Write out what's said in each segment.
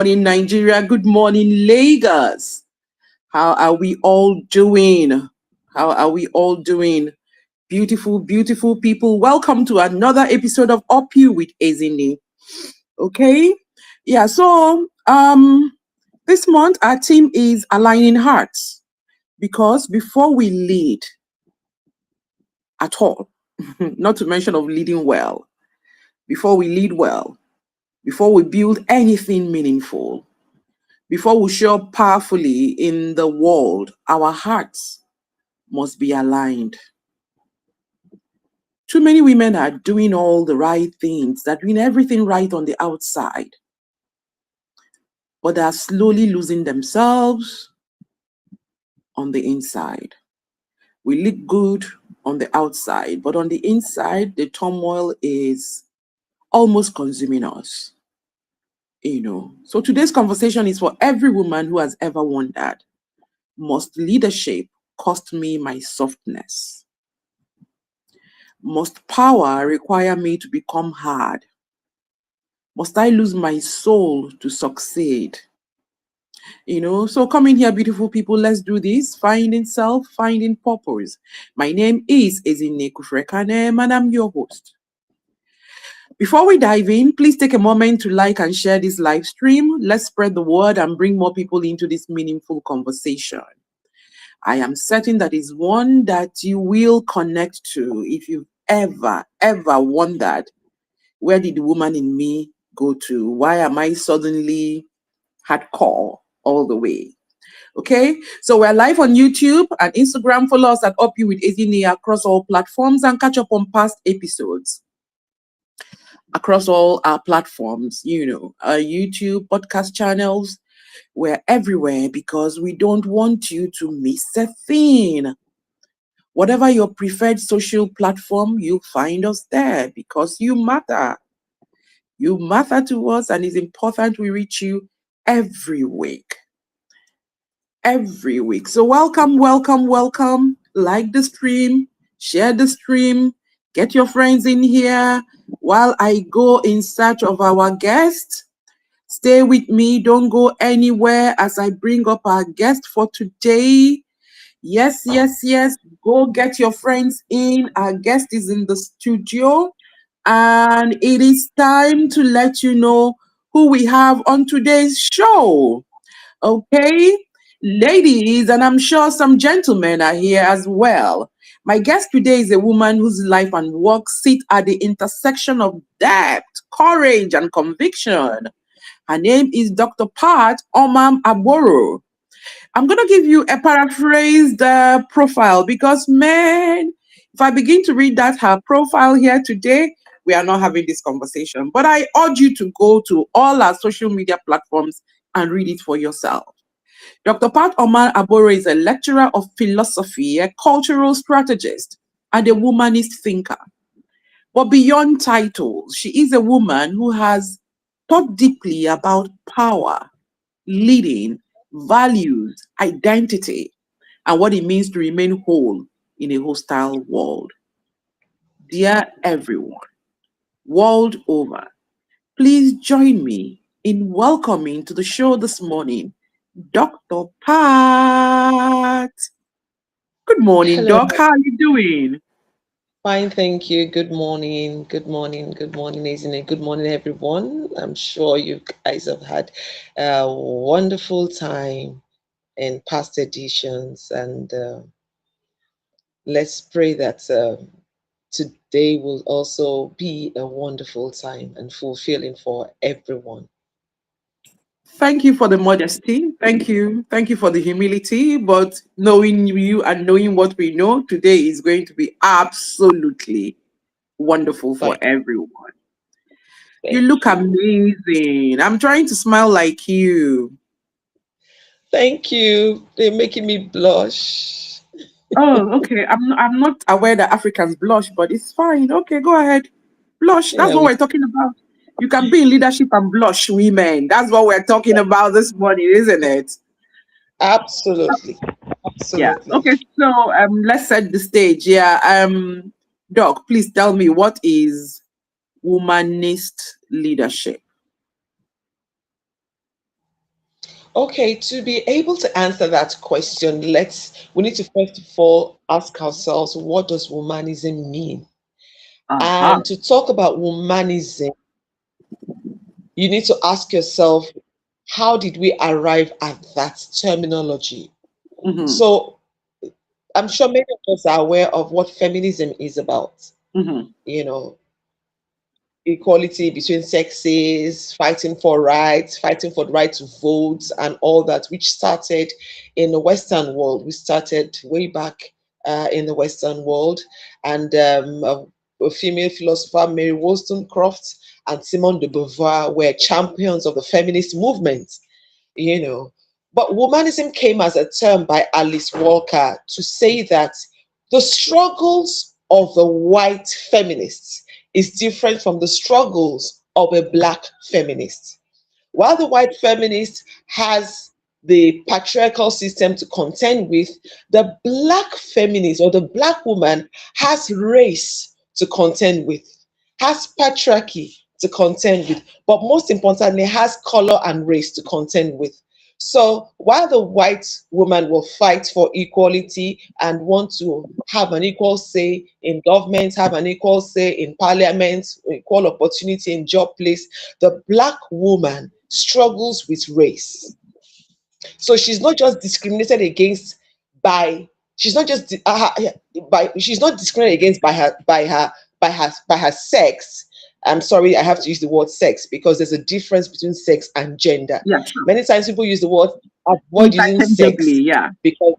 morning, Nigeria. Good morning, Lagos. How are we all doing? How are we all doing? Beautiful, beautiful people. Welcome to another episode of UpYou with Ezinne. Okay? Yeah, so this month our theme is aligning hearts because before we lead at all, not to mention of leading well, before we lead well, before we build anything meaningful, before we show up powerfully in the world, our hearts must be aligned. Too many women are doing all the right things, they're doing everything right on the outside, but they are slowly losing themselves on the inside. We look good on the outside, but on the inside, the turmoil is almost consuming us. So today's conversation is for every woman who has ever wondered, must leadership cost me my softness? Must power require me to become hard? Must I lose my soul to succeed? So come in here, beautiful people. Let's do this. Finding self, finding purpose. My name is Ezinne Kufrekanem, and I'm your host. Before we dive in, please take a moment to like and share this live stream. Let's spread the word and bring more people into this meaningful conversation. I am certain that is one that you will connect to if you've ever wondered, where did the woman in me go to? Why am I suddenly hardcore all the way? Okay, so we're live on YouTube and Instagram. Follow us at UpYou with Ezinne across all platforms and catch up on past episodes across all our platforms, our YouTube podcast channels. We're everywhere because we don't want you to miss a thing. Whatever your preferred social platform, you'll find us there because you matter. You matter to us, and it's important we reach you every week. Every week. So welcome. Like the stream, share the stream, get your friends in here while I go in search of our guest. Stay with me. Don't go anywhere as I bring up our guest for today. Yes. Go get your friends in. Our guest is in the studio, and it is time to let you know who we have on today's show. Okay, ladies, and I'm sure some gentlemen are here as well. My guest today is a woman whose life and work sit at the intersection of depth, courage, and conviction. Her name is Dr. Omam Agboro. I'm going to give you a paraphrased profile because, man, if I begin to read her profile here today, we are not having this conversation. But I urge you to go to all our social media platforms and read it for yourself. Dr. Omam Agboro is a lecturer of philosophy, a cultural strategist, and a womanist thinker. But beyond titles, she is a woman who has thought deeply about power, leading, values, identity, and what it means to remain whole in a hostile world. Dear everyone, world over, please join me in welcoming to the show this morning, Dr. Pat. Good morning, Hello. Doc. How are you doing? Fine, thank you. Good morning. Good morning. Good morning, Ezinne. Good morning, everyone. I'm sure you guys have had a wonderful time in past editions, and let's pray that today will also be a wonderful time and fulfilling for everyone. Thank you for the modesty. Thank you. Thank you for the humility. But knowing you and knowing what we know, today is going to be absolutely wonderful for Fine. everyone. You look Thank you. amazing. I'm trying to smile like you. Thank you. They're making me blush. Oh, okay. I'm not aware that Africans blush, but it's fine. Okay, go ahead. Blush. That's Yeah, what we're talking about. You can be in leadership and blush, women. That's what we're talking about this morning, isn't it? absolutely. Yeah. Absolutely. Okay. So let's set the stage. Yeah. Doc, please tell me, what is womanist leadership? Okay, to be able to answer that question, we need to first of all ask ourselves, what does womanism mean? Uh-huh. And to talk about womanism, you need to ask yourself, how did we arrive at that terminology? Mm-hmm. So I'm sure many of us are aware of what feminism is about. Mm-hmm. You know, equality between sexes, fighting for rights, fighting for the right to vote, and all that, which started in the Western world. We started way back in the Western world, and a female philosopher, Mary Wollstonecraft, and Simone de Beauvoir were champions of the feminist movement. You know, but womanism came as a term by Alice Walker to say that the struggles of the white feminists is different from the struggles of a black feminist. While the white feminist has the patriarchal system to contend with, the black feminist or the black woman has race to contend with, has patriarchy to contend with, but most importantly, has color and race to contend with. So while the white woman will fight for equality and want to have an equal say in government, have an equal say in parliament, equal opportunity in job place, the black woman struggles with race. So she's not just discriminated against by she's not just by she's not discriminated against by her sex. I'm sorry, I have to use the word sex because there's a difference between sex and gender. Yeah, sure. Many times people use the word, avoid using Interchangeably, sex yeah. because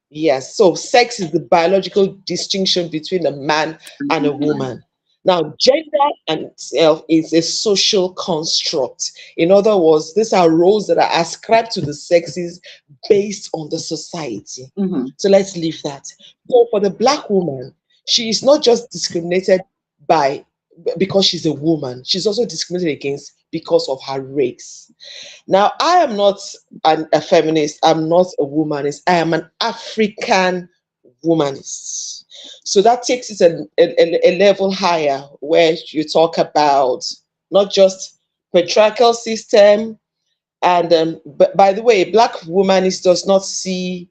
yes, so sex is the biological distinction between a man and a Mhm. woman. Now, gender and itself is a social construct. In other words, these are roles that are ascribed to the sexes based on the society. Mhm. So let's leave that. So for the black woman, she is not just discriminated by because she's a woman, she's also discriminated against because of her race. Now, I am not a feminist, I'm not a womanist, I am an African womanist. So that takes it a level higher where you talk about not just patriarchal system. And but by the way, a black womanist does not see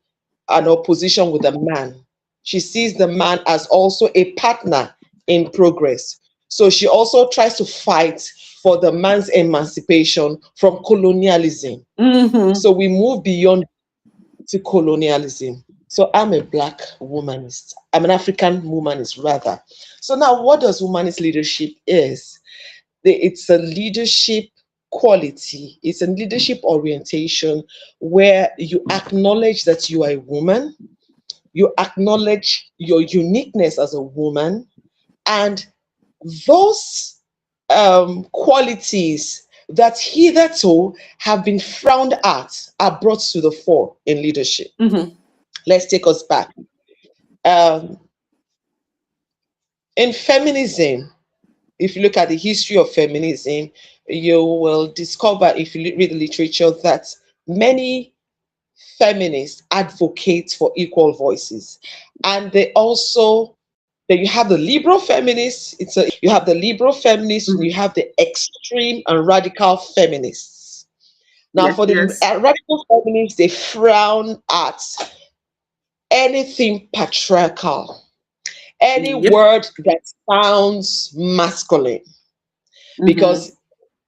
an opposition with a man. She sees the man as also a partner in progress. So she also tries to fight for the man's emancipation from colonialism. Mhm. So we move beyond to colonialism. So I'm a black womanist. I'm an African womanist rather. So now what does womanist leadership is? It's a leadership quality. It's a leadership orientation where you acknowledge that you are a woman, you acknowledge your uniqueness as a woman, and those qualities that hitherto have been frowned at are brought to the fore in leadership. Mhm. Let's take us back. Um, in feminism, if you look at the history of feminism, you will discover, if you read the literature, that many feminists advocate for equal voices. And they also, then you have the liberal feminists, you have the liberal feminists, and Mhm. you have the extreme and radical feminists. Now, Yes, for the yes. radical feminists, they frown at anything patriarchal, any Yep. word that sounds masculine, Mhm. because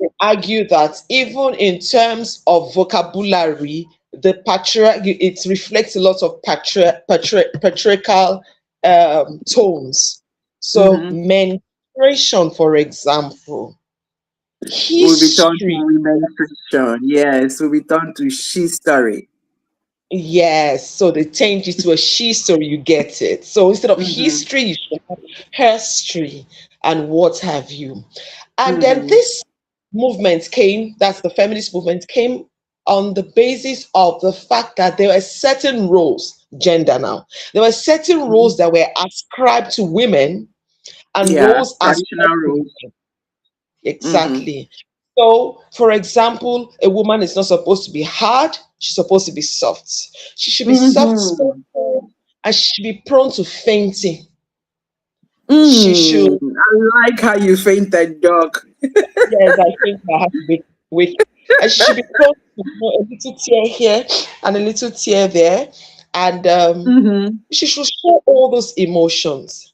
they argue that even in terms of vocabulary, the it reflects a lot of patriarchal tones. So Mhm. menstruation, for example, We'll return to history. women's Christian. Yes, we'll return to she story. Yes, so they change it to a she story, you get it. So instead of Mhm. history, you should have history and what have you. And then Mhm. this movement came, that's the feminist movement, came on the basis of the fact that there were certain roles, gender now, there were certain roles Mhm. that were ascribed to women and Yeah, roles traditional ascribed to roles. men. Mhm. Exactly. So, for example, a woman is not supposed to be hard, she's supposed to be soft. She should be soft Mhm. spoken and she should be prone to fainting. She should, I like how you fainted, dog. yes, I think I have to be weak. And she should be prone a little tear here and a little tear there. And Mm-hmm. she should show all those emotions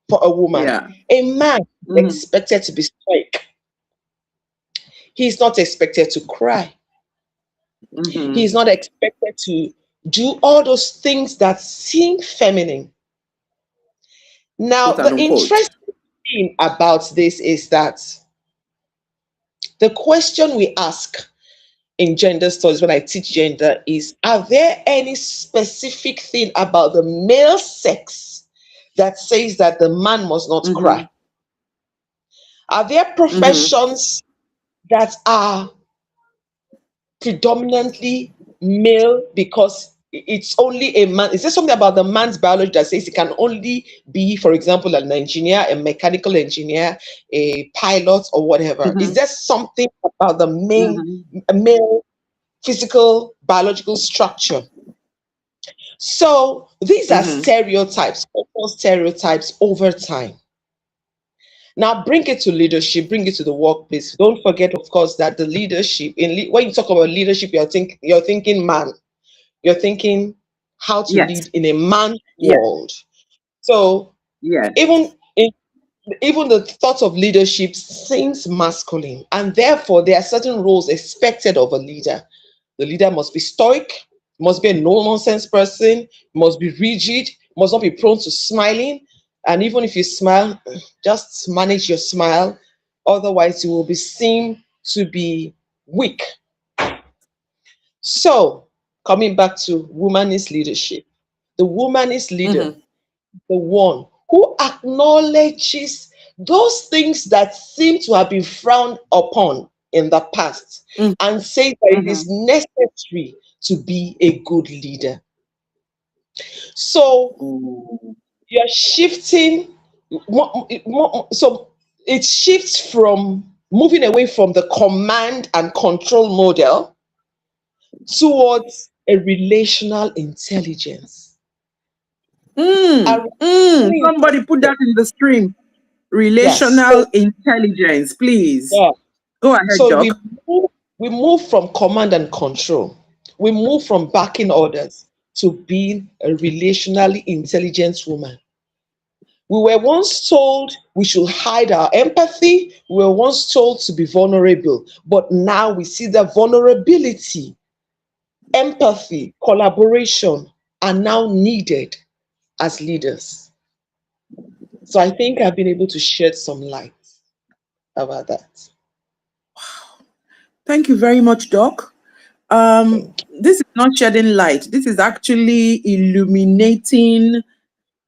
for a woman. Yeah. A man is Mm-hmm. expected to be stoic. He's not expected to cry. Mm-hmm. He's not expected to do all those things that seem feminine. Now, Quote and the unquote. interesting thing about this is that the question we ask in gender studies when I teach gender is, are there any specific thing about the male sex that says that the man must not Mm-hmm. cry? Are there Mm-hmm. professions that are predominantly male because it's only a man? Is there something about the man's biology that says it can only be, for example, an engineer, a mechanical engineer, a pilot, or whatever? Is Mm-hmm. there something about the Mm-hmm. male physical biological structure? So these are Mm-hmm. stereotypes, cultural stereotypes over time. Now bring it to leadership, bring it to the workplace. Don't forget, of course, that the leadership when you talk about leadership, you're thinking man. You're thinking how to Yes. lead in a man Yes. world. So Yes. even in, even the thought of leadership seems masculine, and therefore there are certain roles expected of a leader. The leader must be stoic, must be a no-nonsense person, must be rigid, must not be prone to smiling. And even if you smile, just manage your smile. Otherwise, you will be seen to be weak. So, coming back to womanist leadership, the womanist leader, Mm-hmm. the one who acknowledges those things that seem to have been frowned upon in the past and says that it Mm-hmm. is necessary to be a good leader. So Ooh. you're shifting, so it shifts from moving away from the command and control model towards a relational intelligence. A relational Somebody put that intelligence. in the stream. Yes. Relational So intelligence, please. yeah. Go ahead, So Doc. we move from command and control. We move from backing orders to being a relationally intelligent woman. We were once told we should hide our empathy. We were once told to be vulnerable. But now we see that vulnerability, empathy, collaboration are now needed as leaders. So I think I've been able to shed some light about that. Thank you very much, Doc. Thank you. This is not shedding light. This is actually illuminating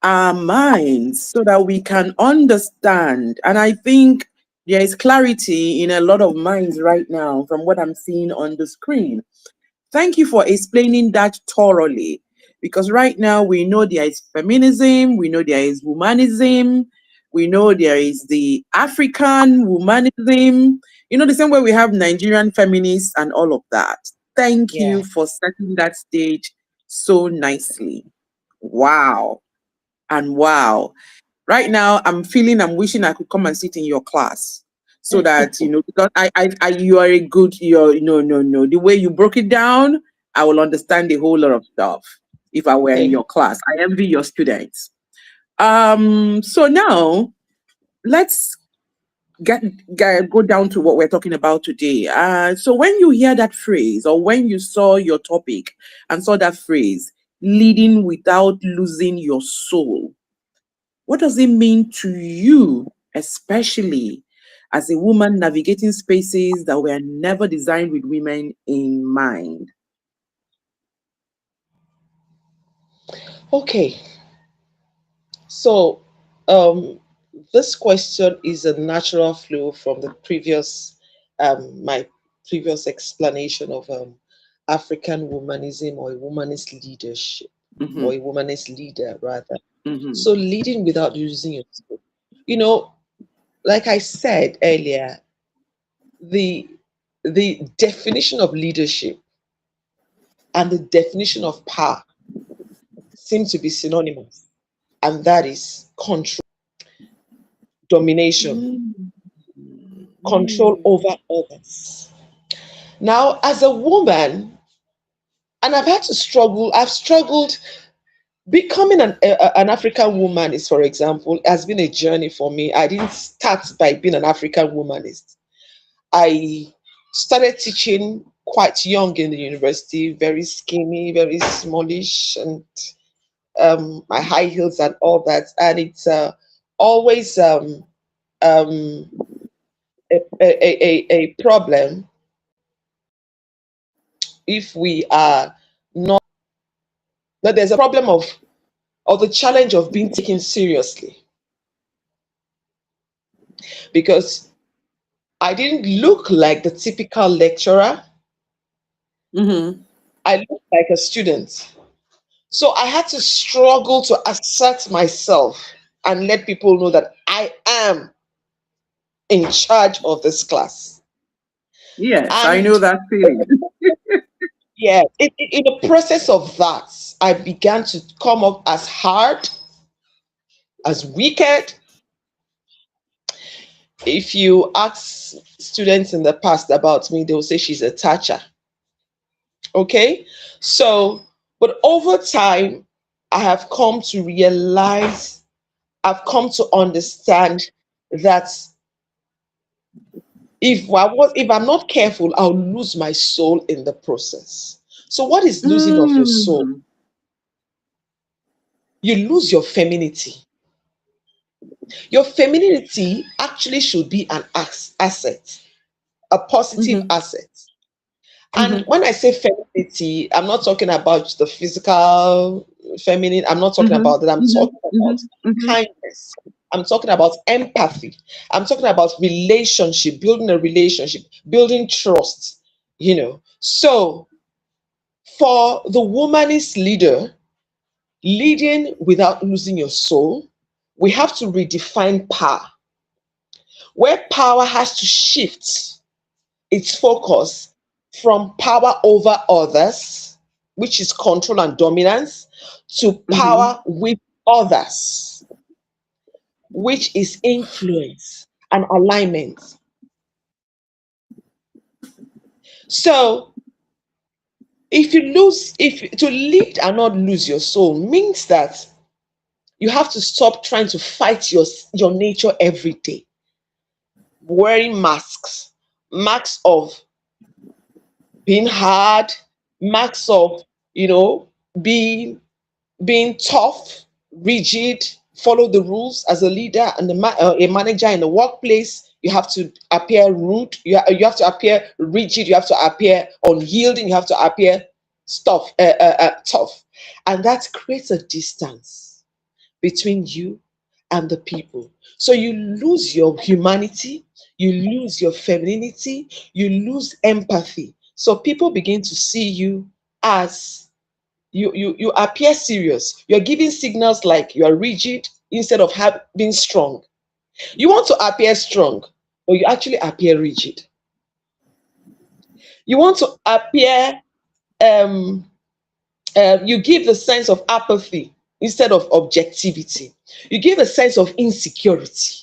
our minds so that we can understand. And I think there is clarity in a lot of minds right now from what I'm seeing on the screen. Thank you for explaining that thoroughly. Because right now we know there is feminism, we know there is womanism, we know there is the African womanism, the same way we have Nigerian feminists and all of that. Thank Yeah. you for setting that stage so nicely. Wow. And wow. Right now, I'm wishing I could come and sit in your class so that, because you are a good, no. The way you broke it down, I will understand a whole lot of stuff if I were in Thank your class. I envy your students. So now let's go down to what we're talking about today. So when you hear that phrase or when you saw your topic and saw that phrase, leading without losing your soul, what does it mean to you, especially as a woman navigating spaces that were never designed with women in mind? Okay. So this question is a natural flow from the previous my previous explanation of African womanism or a womanist leadership Mm-hmm, or a womanist leader rather. mm-hmm, So leading without losing your soul. You know, like I said earlier, the the definition of leadership and the definition of power seem to be synonymous, and that is control, domination, mm-hmm, control over others. Now, as a woman, and I've struggled. Becoming an African woman is, for example, has been a journey for me. I didn't start by being an African womanist. I started teaching quite young in the university, very skinny, very smallish, and my high heels and all that. And it's always um, a problem if we are not. That there's a problem of, or the challenge of being taken seriously, because I didn't look like the typical lecturer. Mm-hmm. I looked like a student. So I had to struggle to assert myself and let people know that I am in charge of this class. Yes, I know And that feeling. yeah, in the process of that, I began to come up as hard, as wicked. If you ask students in the past about me, they will say she's a thatcher. Okay? So, but over time, I have come to realize, I've come to understand that if I'm not careful, I'll lose my soul in the process. So what is losing of your soul? Mm. You lose your femininity. Your femininity actually should be an asset, a positive Mm-hmm. asset. And Mm-hmm. when I say femininity, I'm not talking about the physical feminine. I'm not talking Mm-hmm. about that. I'm talking Mm-hmm. about Mm-hmm. Mm-hmm. kindness. I'm talking about empathy. I'm talking about relationship, building a relationship, building trust, you know. So for the womanist leader, leading without losing your soul, we have to redefine power, where power has to shift its focus from power over others, which is control and dominance, to Mm-hmm. power with others, which is influence and alignment. So if to lead and not lose your soul means that you have to stop trying to fight your nature every day, wearing masks of being hard, masks of, you know, being tough, rigid, follow the rules as a leader and a manager in the workplace. You have to appear rude. You have to appear rigid. You have to appear unyielding. You have to appear tough, and that creates a distance between you and the people. So you lose your humanity, you lose your femininity, you lose empathy. So people begin to see you as you appear serious. You're giving signals like you are rigid instead of being strong. You want to appear strong, but you actually appear rigid. You want to appear, um, you give the sense of apathy instead of objectivity. You give a sense of insecurity.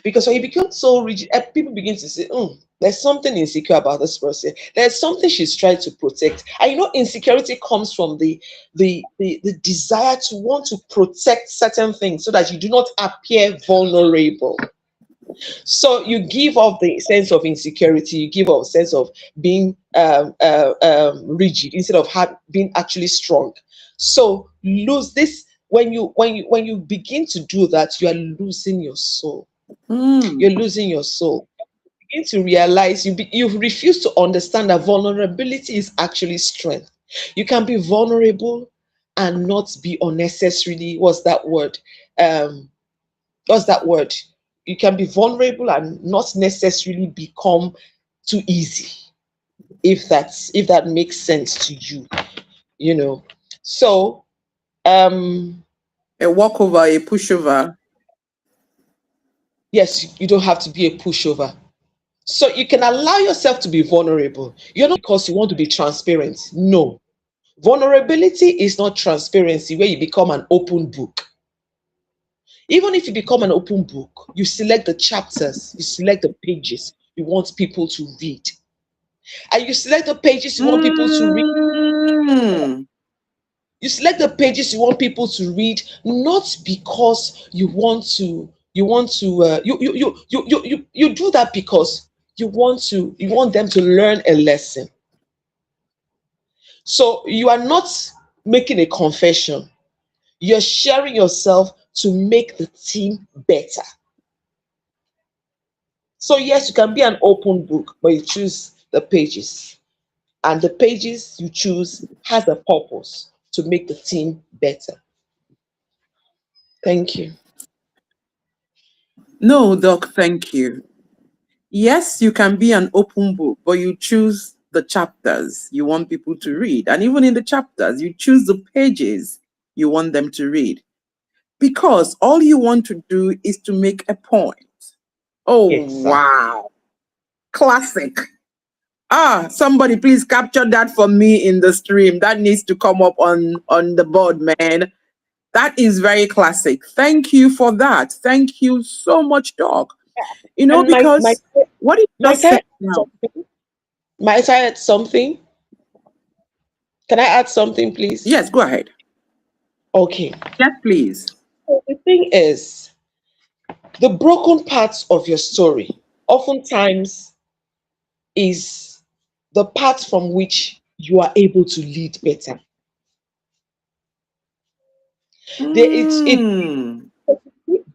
Because when you become so rigid, people begin to say, there's something insecure about this person. There's something she's trying to protect. And you know, insecurity comes from the desire to want to protect certain things so that you do not appear vulnerable. So you give off the sense of insecurity, you give off a sense of being rigid instead of being actually strong. So lose this when you begin to do that, you are losing your soul. You're Mm. losing your soul. You begin to realize you refuse to understand that vulnerability is actually strength. You can be vulnerable and not be unnecessarily, what's that word? Um, what's that word? You can be vulnerable and not necessarily become too easy, if that makes sense to you, you know. So um A walkover, a pushover. yes, you don't have to be a pushover. So you can allow yourself to be vulnerable. You're not because you want to be transparent. No. Vulnerability is not transparency where you become an open book. Even if you become an open book, you select the chapters, you select the pages you want people to read. And you select the pages you want people to read. You select the pages you want people to read, not because you want to, you do that because you want them to learn a lesson. So you are not making a confession. You're sharing yourself to make the team better. So yes, you can be an open book, but you choose the pages. And the pages you choose has a purpose to make the team better. Thank you. No, Doc, thank you. Yes, you can be an open book, but you choose the chapters you want people to read. And even in the chapters, you choose the pages you want them to read. Because all you want to do is to make a point. Oh, Exactly. wow. Classic. Somebody please capture that for me in the stream. That needs to come up on the board, man. That is very classic. Thank you for that. Thank you so much, Doc. And Because what you just said now. might I add something? Can I add something, please? Yes, go ahead. Okay. Yes, please. So the thing is, the broken parts of your story oftentimes is the part from which you are able to lead better. It Mm.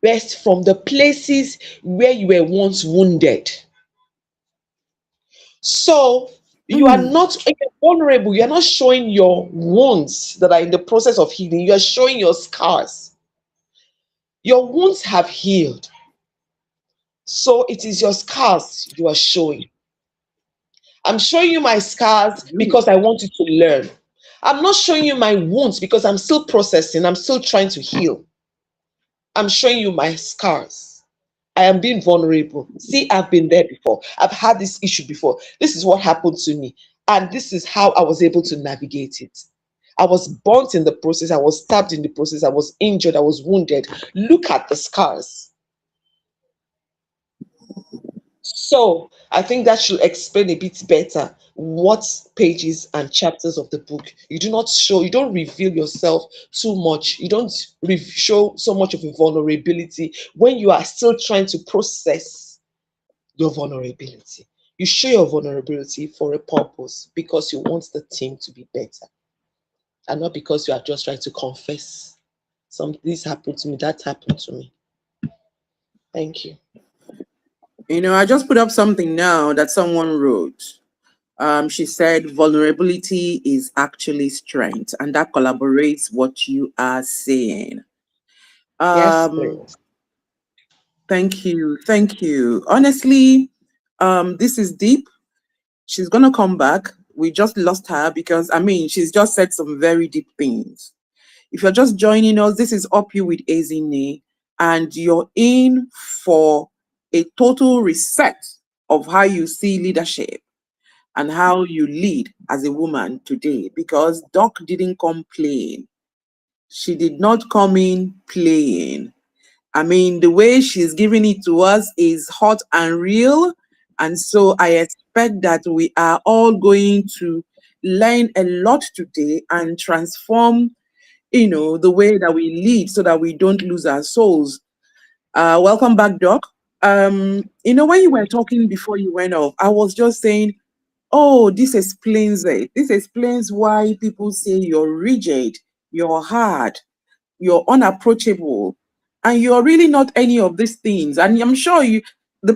best from the places where you were once wounded. So you are not vulnerable. You are not showing your wounds that are in the process of healing. You are showing your scars. Your wounds have healed. So it is your scars you are showing. I'm showing you my scars because I want you to learn. I'm not showing you my wounds because I'm still processing. I'm still trying to heal. I'm showing you my scars. I am being vulnerable. See, I've been there before. I've had this issue before. This is what happened to me. And this is how I was able to navigate it. I was burnt in the process. I was stabbed in the process. I was injured. I was wounded. Look at the scars. So I think that should explain a bit better what pages and chapters of the book. You don't reveal yourself too much. You don't show so much of a vulnerability when you are still trying to process your vulnerability. You show your vulnerability for a purpose because you want the team to be better and not because you are just trying to confess. This happened to me, that happened to me. Thank you. I just put up something now that someone wrote. She said vulnerability is actually strength, and that collaborates what you are saying. Yes, please. Thank you. Thank you. Honestly, this is deep. She's gonna come back. We just lost her because she's just said some very deep things. If you're just joining us, this is UpYou with Ezinne, and you're in for a total reset of how you see leadership and how you lead as a woman today. Because Doc didn't come playing. She did not come in playing. The way she's giving it to us is hot and real. And so I expect that we are all going to learn a lot today and transform, the way that we lead so that we don't lose our souls. Welcome back, Doc. When you were talking before you went off, I was just saying, oh, this explains it. This explains why people say you're rigid, you're hard, you're unapproachable, and you're really not any of these things. And I'm sure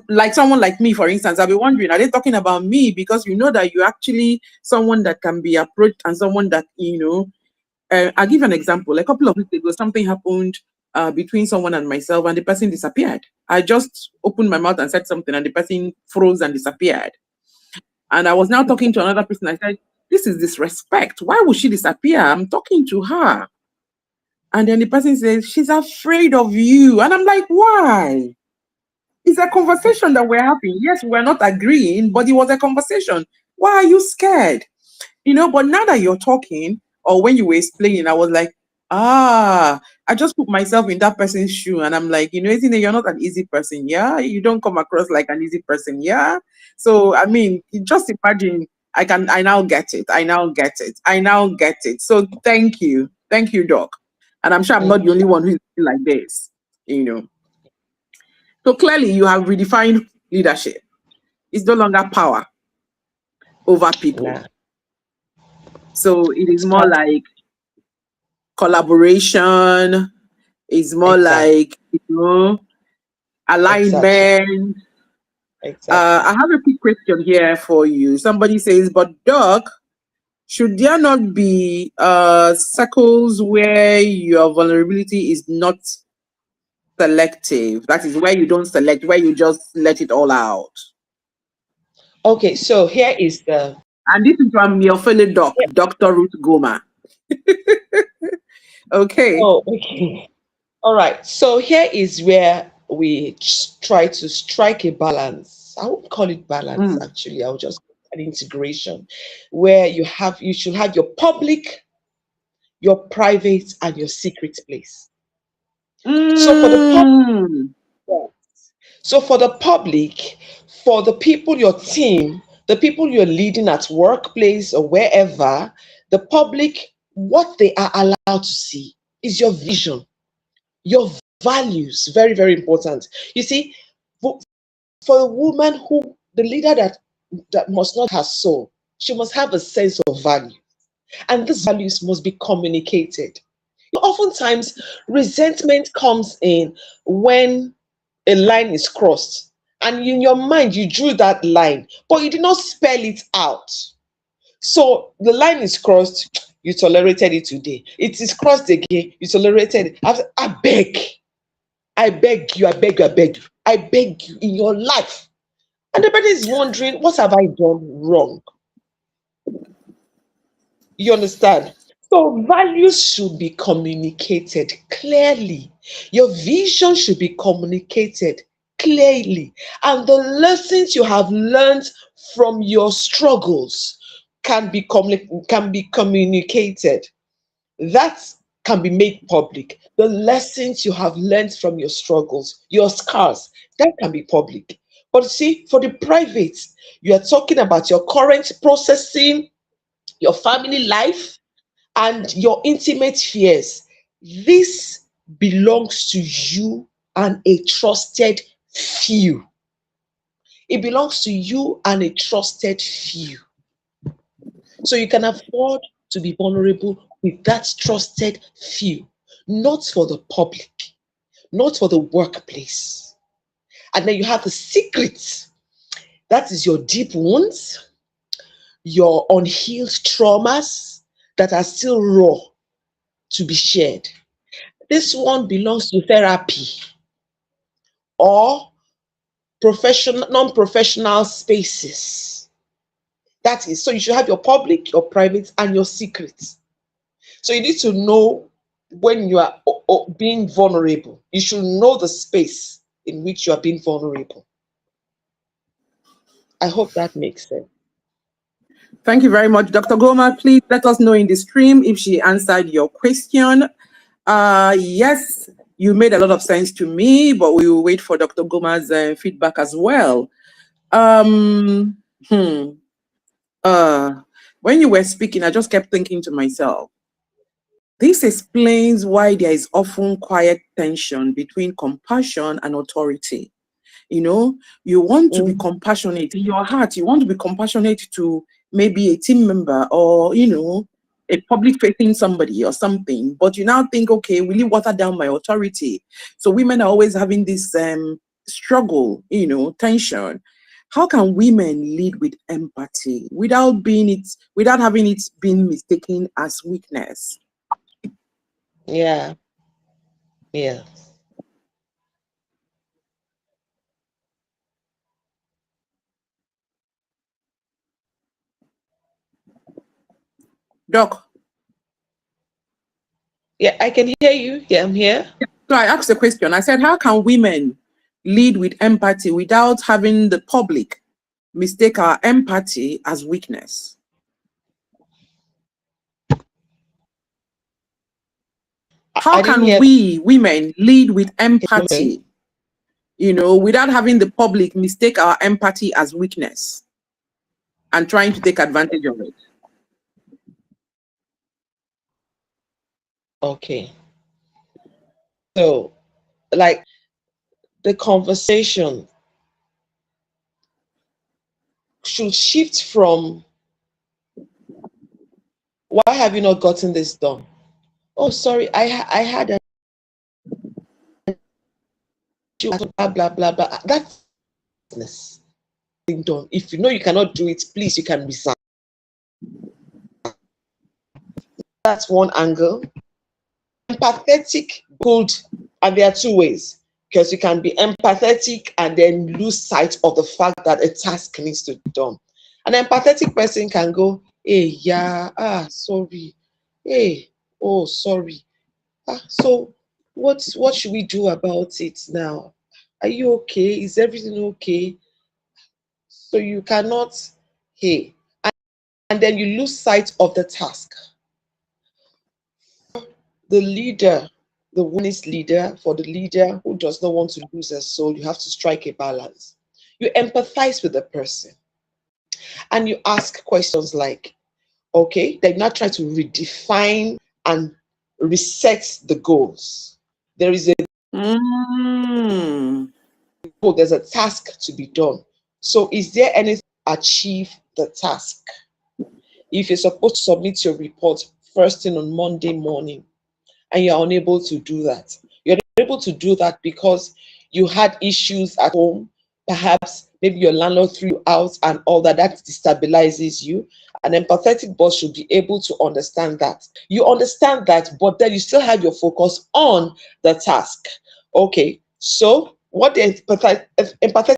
like someone like me, for instance, I'll be wondering, are they talking about me? Because you know that you're actually someone that can be approached and someone that, I'll give an example. A couple of weeks ago, something happened between someone and myself, and the person disappeared. I just opened my mouth and said something, and the person froze and disappeared. And I was now talking to another person. I said, this is disrespect. Why would she disappear? I'm talking to her. And then the person says, she's afraid of you. And I'm like, why? It's a conversation that we're having. Yes, we're not agreeing, but it was a conversation. Why are you scared? But now that you're talking, or when you were explaining, I was like, I just put myself in that person's shoe and I'm like, Ezinne, you're not an easy person, yeah? You don't come across like an easy person, yeah? So, I mean, just imagine, I now get it. I now get it. I now get it. So thank you. Thank you, Doc. And I'm sure I'm not the only one who's like this, So clearly you have redefined leadership. It's no longer power over people. Yeah. So it is more like collaboration. It's more like, alignment. Exactly. I have a quick question here for you. Somebody says, but Doc, should there not be circles where your vulnerability is not selective? That is where you don't select, where you just let it all out. Okay, so here is the... And this is from your fellow doc, Dr. Ruth Goma. Okay. Oh, okay. All right. So here is where we try to strike a balance. I won't call it balance, actually. I'll just call it an integration where you should have your public, your private, and your secret place. So for the public, for the people, your team, the people you're leading at workplace or wherever, the public, what they are allowed to see is your vision, your values. Very, very important. You see, for a woman the leader that must not have soul, she must have a sense of value. And these values must be communicated. Oftentimes, resentment comes in when a line is crossed. And in your mind, you drew that line, but you did not spell it out. So the line is crossed, you tolerated it today. It is crossed again, you tolerated it. I beg you, I beg you, I beg you, I beg you in your life. And everybody is wondering, what have I done wrong? You understand? So values should be communicated clearly. Your vision should be communicated clearly. And the lessons you have learned from your struggles can be communicated. That can be made public. The lessons you have learned from your struggles, your scars, that can be public. But see, for the private, you are talking about your current processing, your family life, and your intimate fears. This belongs to you and a trusted few. It belongs to you and a trusted few. So you can afford to be vulnerable with that trusted few, not for the public, not for the workplace. And then you have the secrets. That is your deep wounds, your unhealed traumas that are still raw to be shared. This one belongs to therapy or non-professional spaces. That is, so you should have your public, your private, and your secrets. So you need to know when you are being vulnerable. You should know the space in which you are being vulnerable. I hope that makes sense. Thank you very much, Dr. Goma. Please let us know in the stream if she answered your question. Yes, you made a lot of sense to me, but we will wait for Dr. Goma's feedback as well. When you were speaking, I just kept thinking to myself, this explains why there is often quiet tension between compassion and authority. You want to be compassionate in your heart. You want to be compassionate to maybe a team member or, a public facing somebody or something. But you now think, okay, will you water down my authority? So women are always having this struggle, tension. How can women lead with empathy without having it being mistaken as weakness? Yeah. Doc. Yeah, I can hear you. Yeah, I'm here. So I asked the question. I said, how can women lead with empathy without having the public mistake our empathy as weakness? How didn't can hear. we women lead with Okay. empathy, without having the public mistake our empathy as weakness and trying to take advantage of it? Okay. So, like, the conversation should shift from, why have you not gotten this done? Oh, sorry, I had a blah blah blah blah. That's business being done. If you know you cannot do it, please, you can resign. That's one angle. Empathetic, good, and there are two ways, because you can be empathetic and then lose sight of the fact that a task needs to be done. An empathetic person can go, hey, yeah, sorry, hey, oh, sorry. So what should we do about it now? Are you okay? Is everything okay? So you cannot, hey, and then you lose sight of the task. The leader, the womanist leader, for the leader who does not want to lose her soul, you have to strike a balance. You empathize with the person and you ask questions like, okay, then now try to redefine and reset the goals. There is a Mm. goal, there's a task to be done. So is there anything to achieve the task? If you're supposed to submit your report first thing on Monday morning, and you're unable to do that. You're able to do that because you had issues at home, perhaps maybe your landlord threw you out and all that. That destabilizes you. An empathetic boss should be able to understand that. You understand that, but then you still have your focus on the task. Okay, so what the empathetic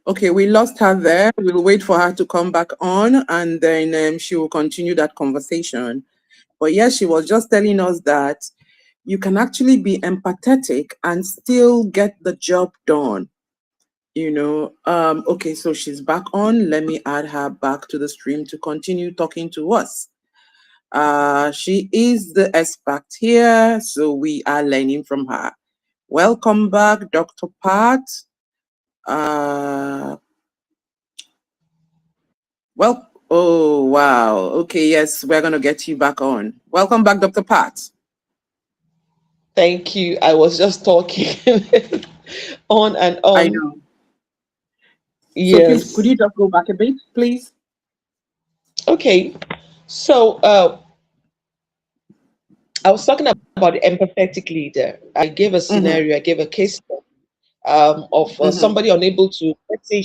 Okay, we lost her there. We'll wait for her to come back on, and then she will continue that conversation. But yes, she was just telling us that you can actually be empathetic and still get the job done. Okay, so she's back on. Let me add her back to the stream to continue talking to us. She is the expert here, so we are learning from her. Welcome back, Dr. Pat. Oh, wow. Okay, yes, we're going to get you back on. Welcome back, Dr. Pat. Thank you. I was just talking on and on. I know. So please, could Yes. you just go back a bit, please? Okay. So I was talking about the empathetic leader. I gave a scenario, I gave a case of somebody unable to, let's say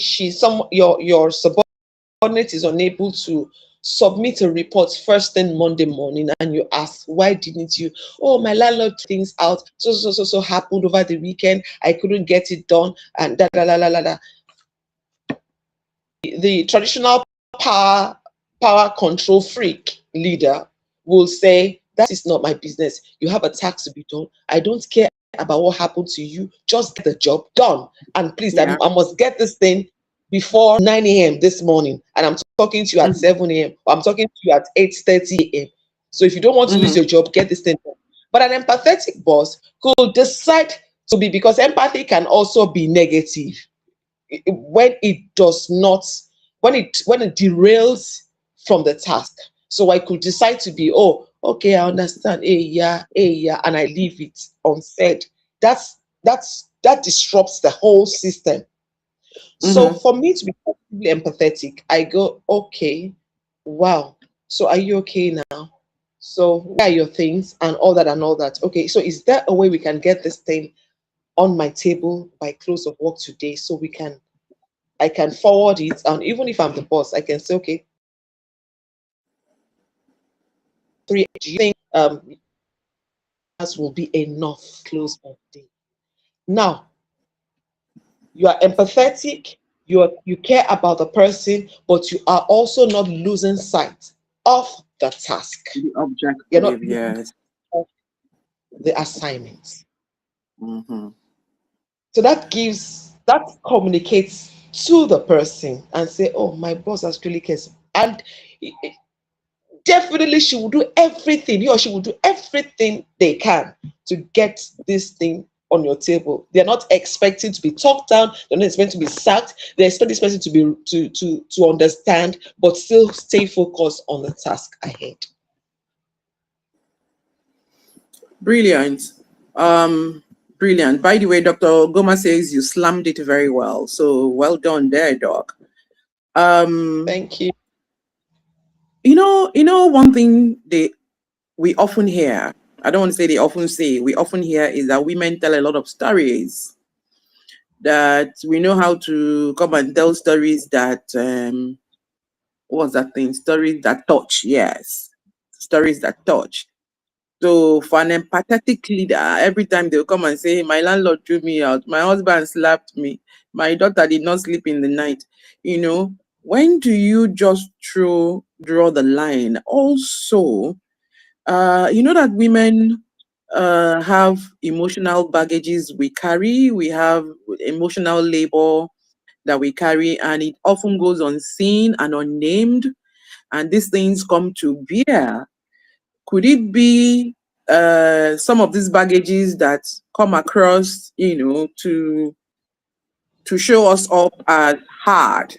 your subordinate is unable to submit a report first thing Monday morning, and you ask, why didn't you? Oh, my landlord things out, so happened over the weekend, I couldn't get it done, and da da da da da da. The traditional power control freak leader will say, that is not my business. You have a task to be done. I don't care about what happened to you. Just get the job done. And please, Yeah. I must get this thing before 9 a.m. this morning. And I'm talking to you at 7 a.m. or I'm talking to you at 8:30 a.m. So if you don't want to lose your job, get this thing done. But an empathetic boss could decide to be, because empathy can also be negative when it does not, when it derails from the task. So I could decide to be, oh, okay, I understand, hey yeah, and I leave it unsaid. That disrupts the whole system. So for me to be positively empathetic, I go, okay, wow, so are you okay now? So where are your things and all that and all that? Okay, so is there a way we can get this thing on my table by close of work today, so I can forward it, and even if I'm the boss, I can say, okay, do you think that will be enough close of day? Now, you are empathetic, you care about the person, but you are also not losing sight of the task. The You're not objective, losing yes. sight of the assignments. So that communicates to the person and say, oh, my boss actually cares. And definitely she will do everything, he or she will do everything they can to get this thing on your table. They're not expecting to be talked down, they're not expecting to be sacked, they expect this person to be to understand, but still stay focused on the task ahead. Brilliant. Brilliant. By the way, Dr. Goma says you slammed it very well. So well done there, Doc. Thank you. You know, one thing we often hear, I don't want to say they often say, we often hear is that women tell a lot of stories. That we know how to come and tell stories that what's that thing? Stories that touch, yes. Stories that touch. So for an empathetic leader, every time they'll come and say, my landlord threw me out, my husband slapped me, my daughter did not sleep in the night. You know, when do you just draw the line? Also, you know that women have emotional baggages we carry, we have emotional labor that we carry, and it often goes unseen and unnamed, and these things come to bear. Could it be some of these baggages that come across, to show us up as hard,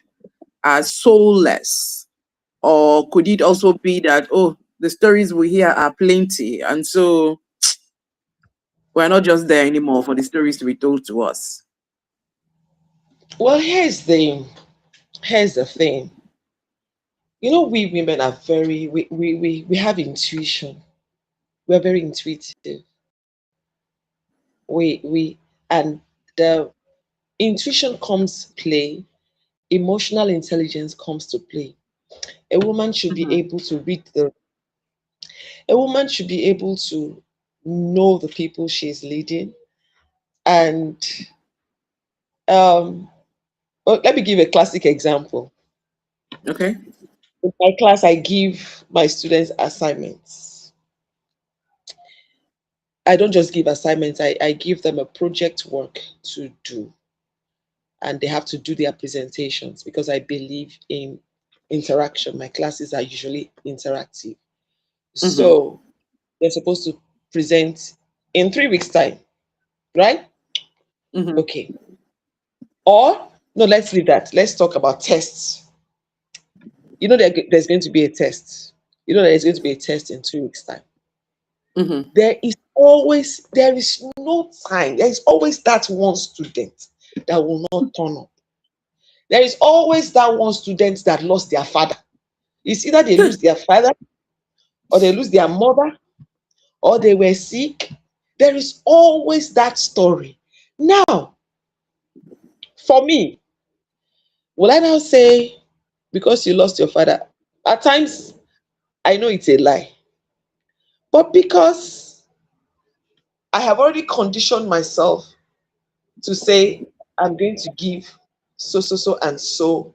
as soulless? Or could it also be that, oh, the stories we hear are plenty, and so we're not just there anymore for the stories to be told to us? Well, here's the thing. You know, we women are very we have intuition. We're very intuitive. We and the intuition comes to play, emotional intelligence comes to play. A woman should be Mhm. able to a woman should be able to know the people she's leading. And well, let me give a classic example. Okay. In my class, I give my students assignments. I don't just give assignments, I give them a project work to do. And they have to do their presentations because I believe in interaction. My classes are usually interactive. Mm-hmm. So they're supposed to present in 3 weeks' time, right? Mm-hmm. Okay. Or, no, let's leave that. Let's talk about tests. You know, there's going to be a test. You know, there's going to be a test in 3 weeks' time. Mm-hmm. There is no time. There is always that one student that will not turn up. There is always that one student that lost their father. It's either they lose their father, or they lose their mother, or they were sick. There is always that story. Now, for me, will I now say, because you lost your father? At times, I know it's a lie. But because I have already conditioned myself to say, I'm going to give so, and so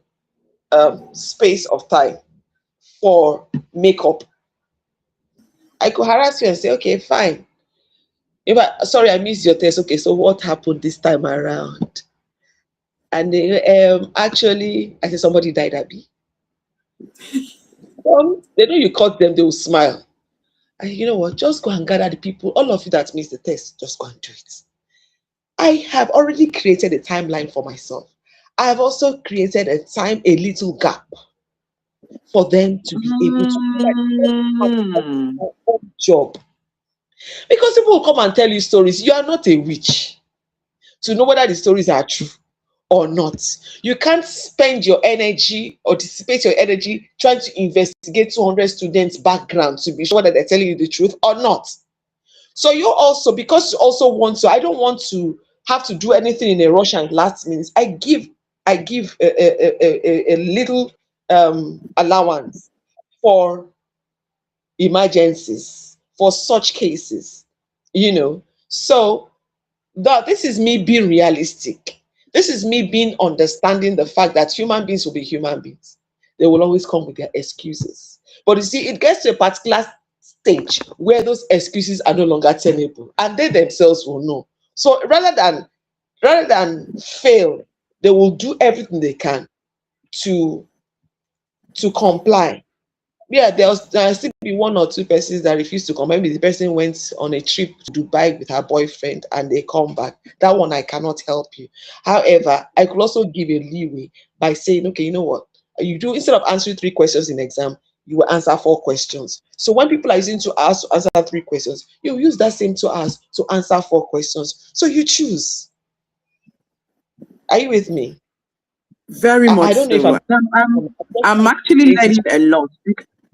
space of time for makeup, I could harass you and say, okay, fine. Sorry, I missed your test. Okay, so what happened this time around? And actually, I said somebody died, Abby. They know you caught them, they will smile. And you know what? Just go and gather the people. All of you that missed the test, just go and do it. I have already created a timeline for myself. I have also created a little gap for them to be able to do Mm. their own job. Because people will come and tell you stories. You are not a witch to know whether the stories are true or not. You can't spend your energy or dissipate your energy trying to investigate 200 students' background to be sure that they're telling you the truth or not. So you also, because you also want to, I don't want to have to do anything in a rush and last minute. I give a little allowance for emergencies, for such cases, you know. So this is me being realistic. This is me being understanding the fact that human beings will be human beings. They will always come with their excuses. But you see, it gets to a particular stage where those excuses are no longer tenable and they themselves will know. So rather than Rather than fail, they will do everything they can to comply. Yeah, there'll still be one or two persons that refuse to come. Maybe the person went on a trip to Dubai with her boyfriend and they come back. That one I cannot help you. However, I could also give a leeway by saying, okay, you know what? You do, instead of answering 3 questions in exam, you will answer 4 questions. So when people are using 2 hours to answer 3 questions, you use that same 2 hours to answer 4 questions. So you choose. Are you with me? Very I much don't know if so. I'm. I'm actually learning a lot.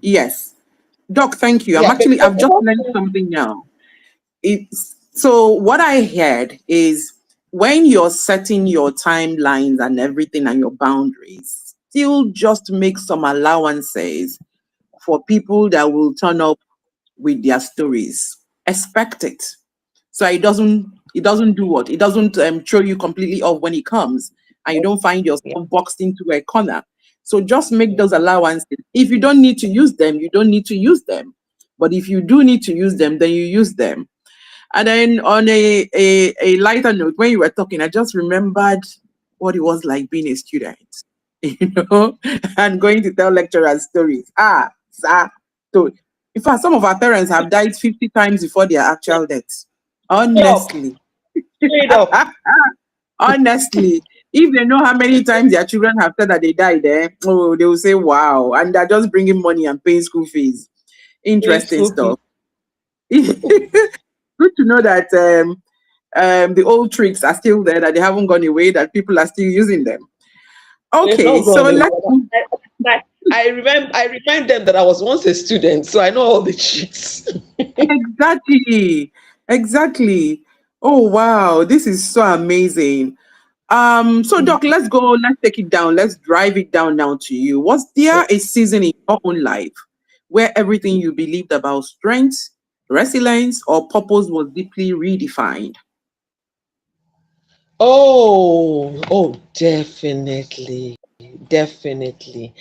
Yes. Doc, thank you. Yeah, but I've just learned something now. So what I heard is when you're setting your timelines and everything and your boundaries, still just make some allowances for people that will turn up with their stories. Expect it. So it doesn't do what? It doesn't throw you completely off when it comes and you don't find yeah, yourself boxed into a corner. So just make yeah. those allowances. If you don't need to use them, you don't need to use them. But if you do need to use them, then you use them. And then on a lighter note, when you were talking, I just remembered what it was like being a student, and going to tell lecturers stories. Sir. So, in fact, some of our parents have died 50 times before their actual deaths. Stop. Honestly. Straight up. Honestly. If they know how many times their children have said that they died, oh, they will say, wow. And they're just bringing money and paying school fees. Interesting Faithful people. stuff. Good to know that the old tricks are still there, that they haven't gone away, that people are still using them. They've Okay, not so gone away. let's move. I remind them that I was once a student, so I know all the tricks. Exactly. Exactly. Oh wow, this is so amazing. So Doc, let's take it down, let's drive it down now to you. Was there a season in your own life where everything you believed about strength, resilience, or purpose was deeply redefined? Definitely, definitely.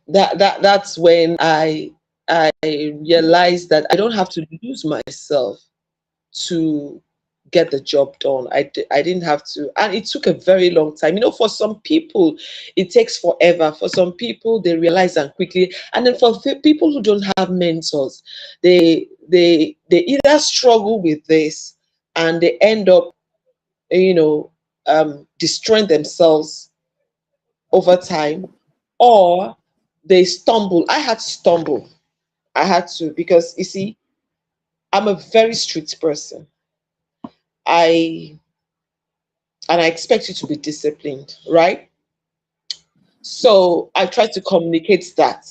That's when I realized that I don't have to lose myself to get the job done. I didn't have to, and it took a very long time. For some people, it takes forever. For some people, they realize that quickly, and then for people who don't have mentors, they either struggle with this and they end up, you know, destroying themselves over time, or they stumble. I had to stumble. I had to, because you see, I'm a very strict person. I and I expect you to be disciplined, right? So I try to communicate that.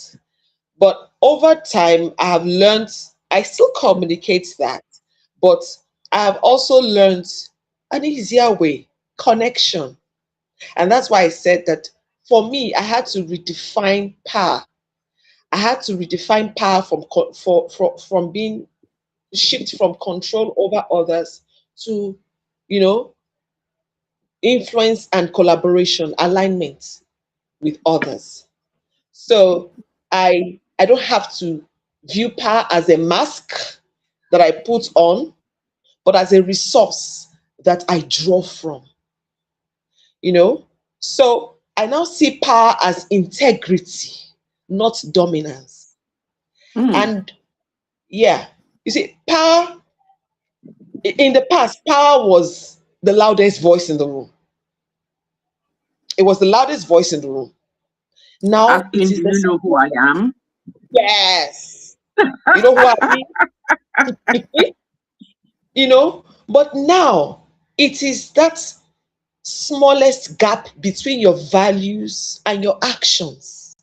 But over time, I have learned, I still communicate that, but I have also learned an easier way, connection. And that's why I said that for me, I had to redefine power. I had to redefine power from being shift from control over others to, you know, influence and collaboration, alignment with others. So I don't have to view power as a mask that I put on, but as a resource that I draw from, you know. So I now see power as integrity, not dominance. Hmm. And yeah, you see, power in the past, power was the loudest voice in the room. It was the loudest voice in the room. Now it Asking, is do the you know who I am? yes. You know who I mean? But now it is that smallest gap between your values and your actions.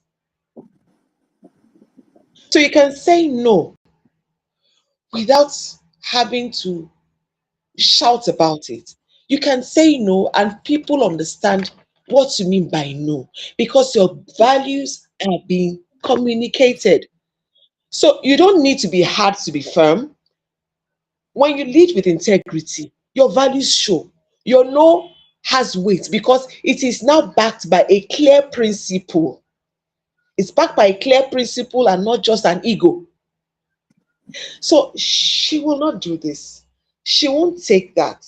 So you can say no without having to shout about it. You can say no and people understand what you mean by no, because your values are being communicated. So you don't need to be hard to be firm. When you lead with integrity, your values show. Your no has weight because it is now backed by a clear principle. It's backed by a clear principle and not just an ego. So she will not do this. She won't take that.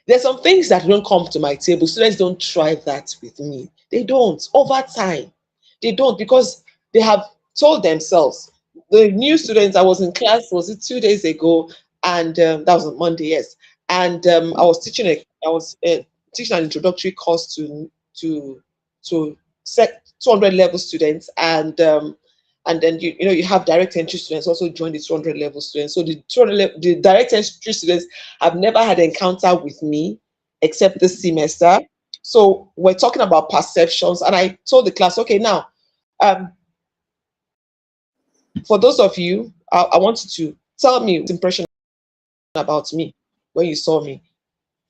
There's some things that don't come to my table. Students don't try that with me. They don't. Over time, they don't, because they have told themselves. The new students, I was in class, was it 2 days ago? And that was on Monday, yes. And I was teaching an introductory course to set 200 level students, and then you have direct entry students also join the 200 level students. So the direct entry students have never had an encounter with me except this semester. So we're talking about perceptions, and I told the class, okay, now um, for those of you, I want you to tell me what's impression about me when you saw me.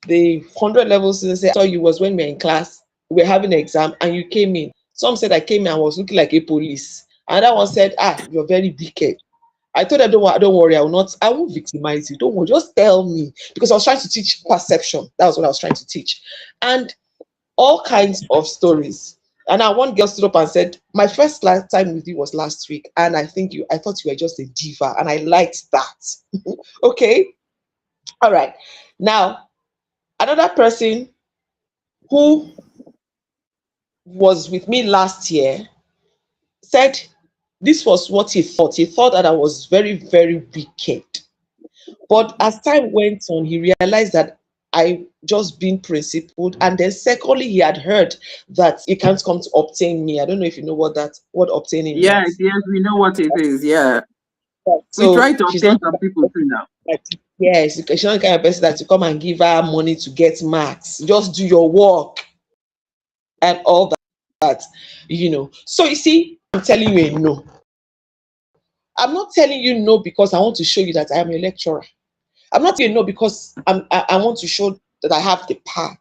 The 100 level students said, I saw you was when we were in class, we were having an exam, and you came in. Some said I came in and was looking like a police. Another one said, you're very wicked. I told them, don't worry, I won't victimize you. Don't worry, just tell me. Because I was trying to teach perception. That was what I was trying to teach. And all kinds of stories. And now one girl stood up and said, my first time with you was last week. And I thought you were just a diva. And I liked that. Okay. All right. Now, another person who was with me last year said this was what he thought. He thought that I was very, very wicked. But as time went on, he realized that I just been principled. And then secondly, he had heard that you can't come to obtain me. I don't know if you know what obtaining Yes, means. yes, we know what it is. Yeah. We So try to she's obtain not some people too now. yes, she's not the kind of person that you come and give her money to get marks. Just do your work and all that. So you see, I'm telling you a no. I'm not telling you no because I want to show you that I am a lecturer. I'm not saying no because I want to show that I have the power.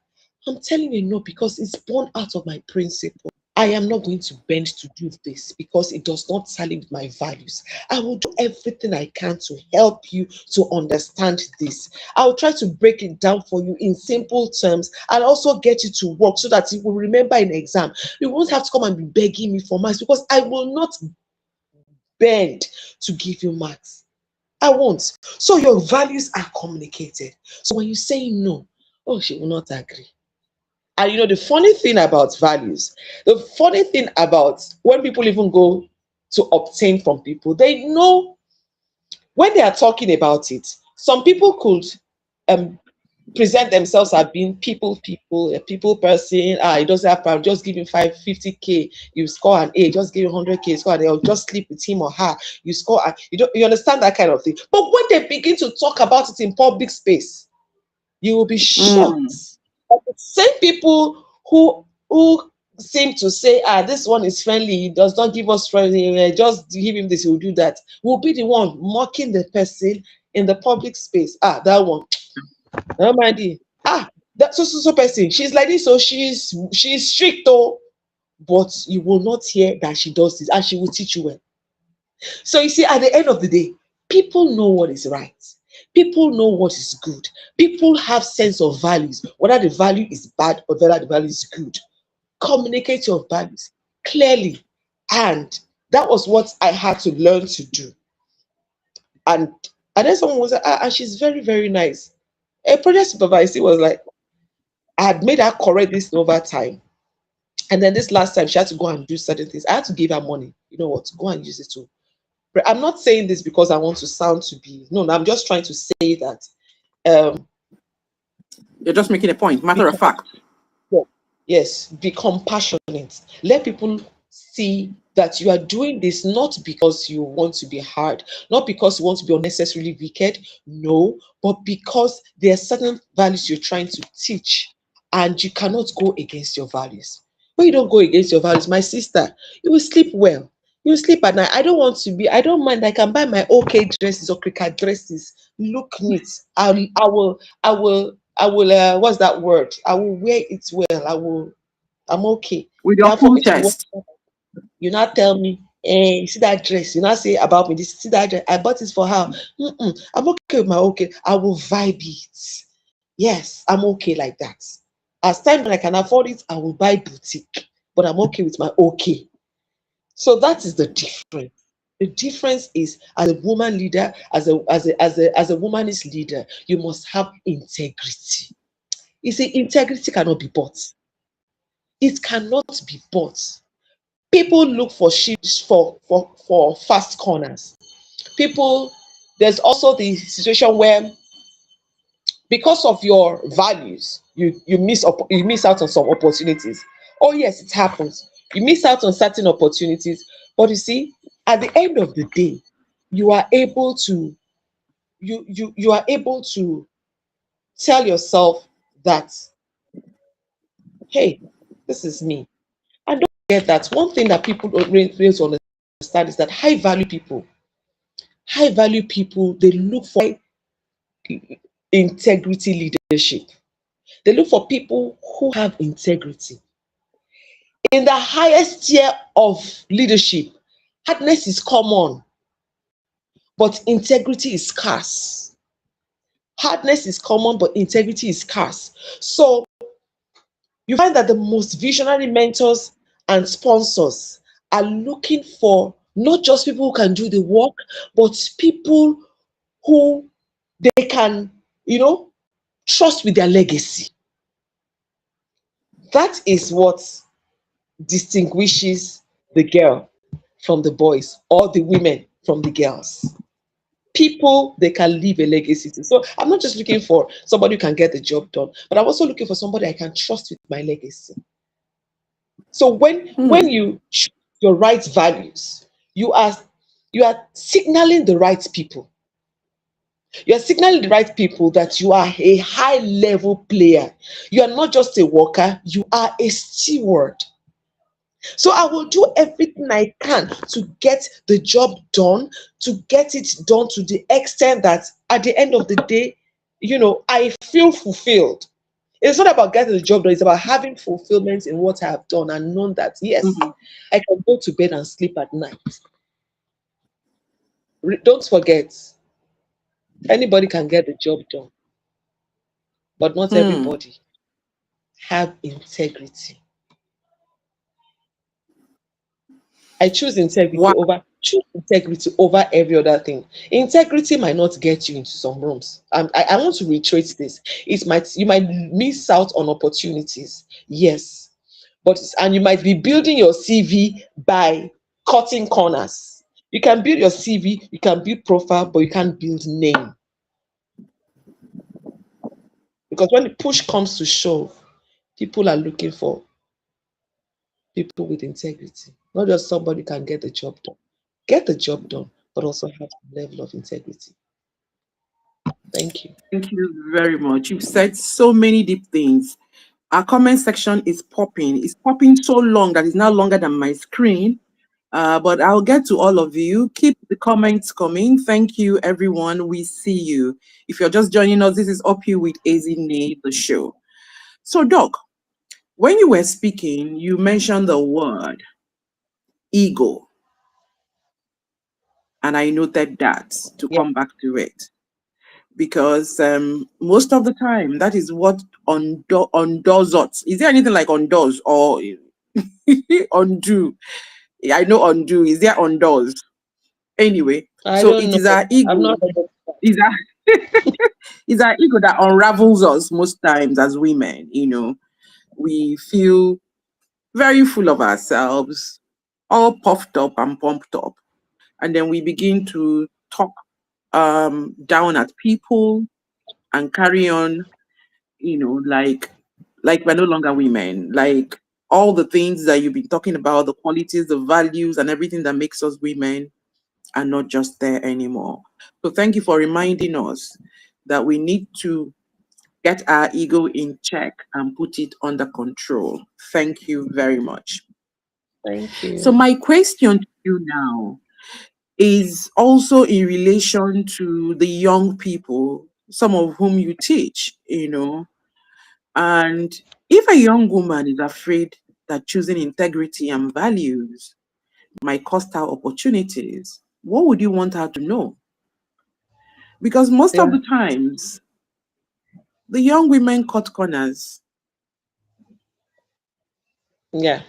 I'm telling you no because it's born out of my principle. I am not going to bend to do this because it does not tally with my values. I will do everything I can to help you to understand this. I will try to break it down for you in simple terms and also get you to work so that you will remember in exam. You won't have to come and be begging me for marks because I will not bend to give you marks. I won't. So your values are communicated. So when you say no, she will not agree. And the funny thing about values, the funny thing about when people even go to obtain from people, they know when they are talking about it. Some people could present themselves as being a people person. It doesn't have problem. Just give him 50K, you score an A. Just give him 100K, score an A. Or just sleep with him or her, you score. You understand that kind of thing. But when they begin to talk about it in public space, you will be shocked. The same people who seem to say, this one is friendly, he does not give us friendly, just give him this, he will do that, will be the one mocking the person in the public space. That one. No mind. That so person, she's like this, so she's strict though, but you will not hear that she does this, and she will teach you well. So you see, at the end of the day, people know what is right. People know what is good. People have sense of values, whether the value is bad or whether the value is good. Communicate your values clearly. And that was what I had to learn to do. And then someone was like, and she's very, very nice. A project supervisor was like, I had made her correct this over time. And then this last time, she had to go and do certain things. I had to give her money. You know what? Go and use it too. But I'm not saying this because I want to sound to be. No, I'm just trying to say that. You're just making a point. Matter of fact. Yes, be compassionate. Let people see that you are doing this not because you want to be hard, not because you want to be unnecessarily wicked, no, but because there are certain values you're trying to teach and you cannot go against your values. When you don't go against your values, my sister, you will sleep well. You will sleep at night. I don't mind. I can buy my okay dresses or cricket dresses, look neat. I will what's that word? I will wear it well. I'm okay. With Now your for full me to work, chest. you not tell me, you see that dress, you not say about me, this see that dress, I bought it for her. I'm okay with my okay. I will vibe it. Yes, I'm okay like that. As time when I can afford it, I will buy boutique, but I'm okay with my okay. So that is the difference. The difference is as a woman leader, as a womanist leader, you must have integrity. You see, integrity cannot be bought. It cannot be bought. People look for shifts for fast corners. People, there's also the situation where because of your values, you miss out on some opportunities. Oh yes, it happens. You miss out on certain opportunities, but you see, at the end of the day, you are able to you are able to tell yourself that, hey, this is me. And don't forget that one thing that people don't really understand is that high value people, they look for integrity leadership. They look for people who have integrity. In the highest tier of leadership, hardness is common, but integrity is scarce. Hardness is common, but integrity is scarce. So you find that the most visionary mentors and sponsors are looking for not just people who can do the work, but people who they can, trust with their legacy. That is what distinguishes the girl from the boys or the women from the girls. People they can leave a legacy to. So I'm not just looking for somebody who can get the job done, but I'm also looking for somebody I can trust with my legacy. So when you choose your right values, you are signaling the right people. You are signaling the right people that you are a high level player. You are not just a worker, you are a steward. So I will do everything I can to get the job done, to get it done to the extent that at the end of the day, I feel fulfilled. It's not about getting the job done, it's about having fulfillment in what I have done and known that, yes, I can go to bed and sleep at night. Don't forget, anybody can get the job done, but not everybody have integrity. I choose Wow. integrity over every other thing. Integrity might not get you into some rooms. I want to reiterate this. You might miss out on opportunities, yes, and you might be building your CV by cutting corners. You can build your CV, you can build profile, but you can't build name, because when the push comes to shove, people are looking for people with integrity, not just somebody who can get the job done. Get the job done, but also have some level of integrity. Thank you. Thank you very much. You've said so many deep things. Our comment section is popping. It's popping so long that it's now longer than my screen. But I'll get to all of you. Keep the comments coming. Thank you, everyone. We see you. If you're just joining us, this is UpYou with Ezinne, the show. So, Doc, when you were speaking, you mentioned the word ego. And I noted that to Yeah, come back to it. Because most of the time, that is what undoes us. Is there anything like undoes or undo? I know undo. Is there undoes? Anyway, I so don't it is our know. I've ego. not heard of that. Is our it's our ego that unravels us most times as women. We feel very full of ourselves, all puffed up and pumped up, and then we begin to talk down at people and carry on. Like we're no longer women. Like all the things that you've been talking about, the qualities, the values, and everything that makes us women are not just there anymore. So thank you for reminding us that we need to get our ego in check and put it under control. Thank you very much. Thank So you. my question to you now is also in relation to the young people, some of whom you teach. And if a young woman is afraid that choosing integrity and values might cost her opportunities, what would you want her to know? Because most of Yeah, the times, the young women cut corners. yeah.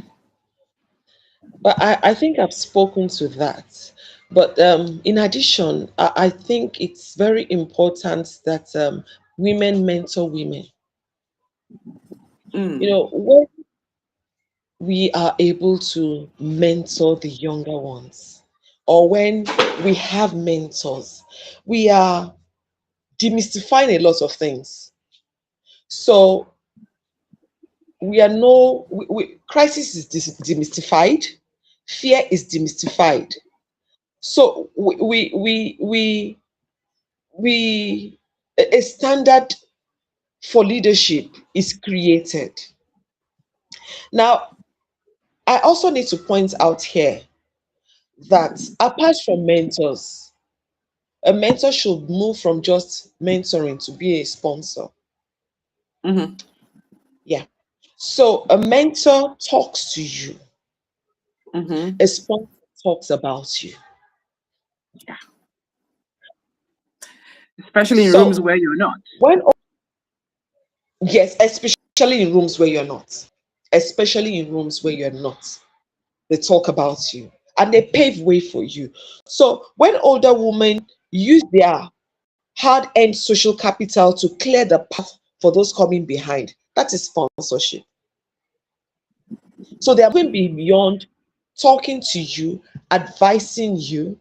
But I think I've spoken to that. But in addition, I think it's very important that women mentor women. You know, when we are able to mentor the younger ones, or when we have mentors, we are demystifying a lot of things. So we are no crisis is demystified, fear is demystified. So we a standard for leadership is created. Now, I also need to point out here that apart from mentors, a mentor should move from just mentoring to be a sponsor. Mm-hmm. Yeah. So a mentor talks to you, Mm-hmm. a sponsor talks about you. Yeah. Especially in rooms So where you're not. when, yes, especially in rooms where you're not, especially in rooms where you're not, they talk about you and they pave way for you. So when older women use their hard-earned social capital to clear the path for those coming behind, that is sponsorship. So they are going beyond talking to you, advising you,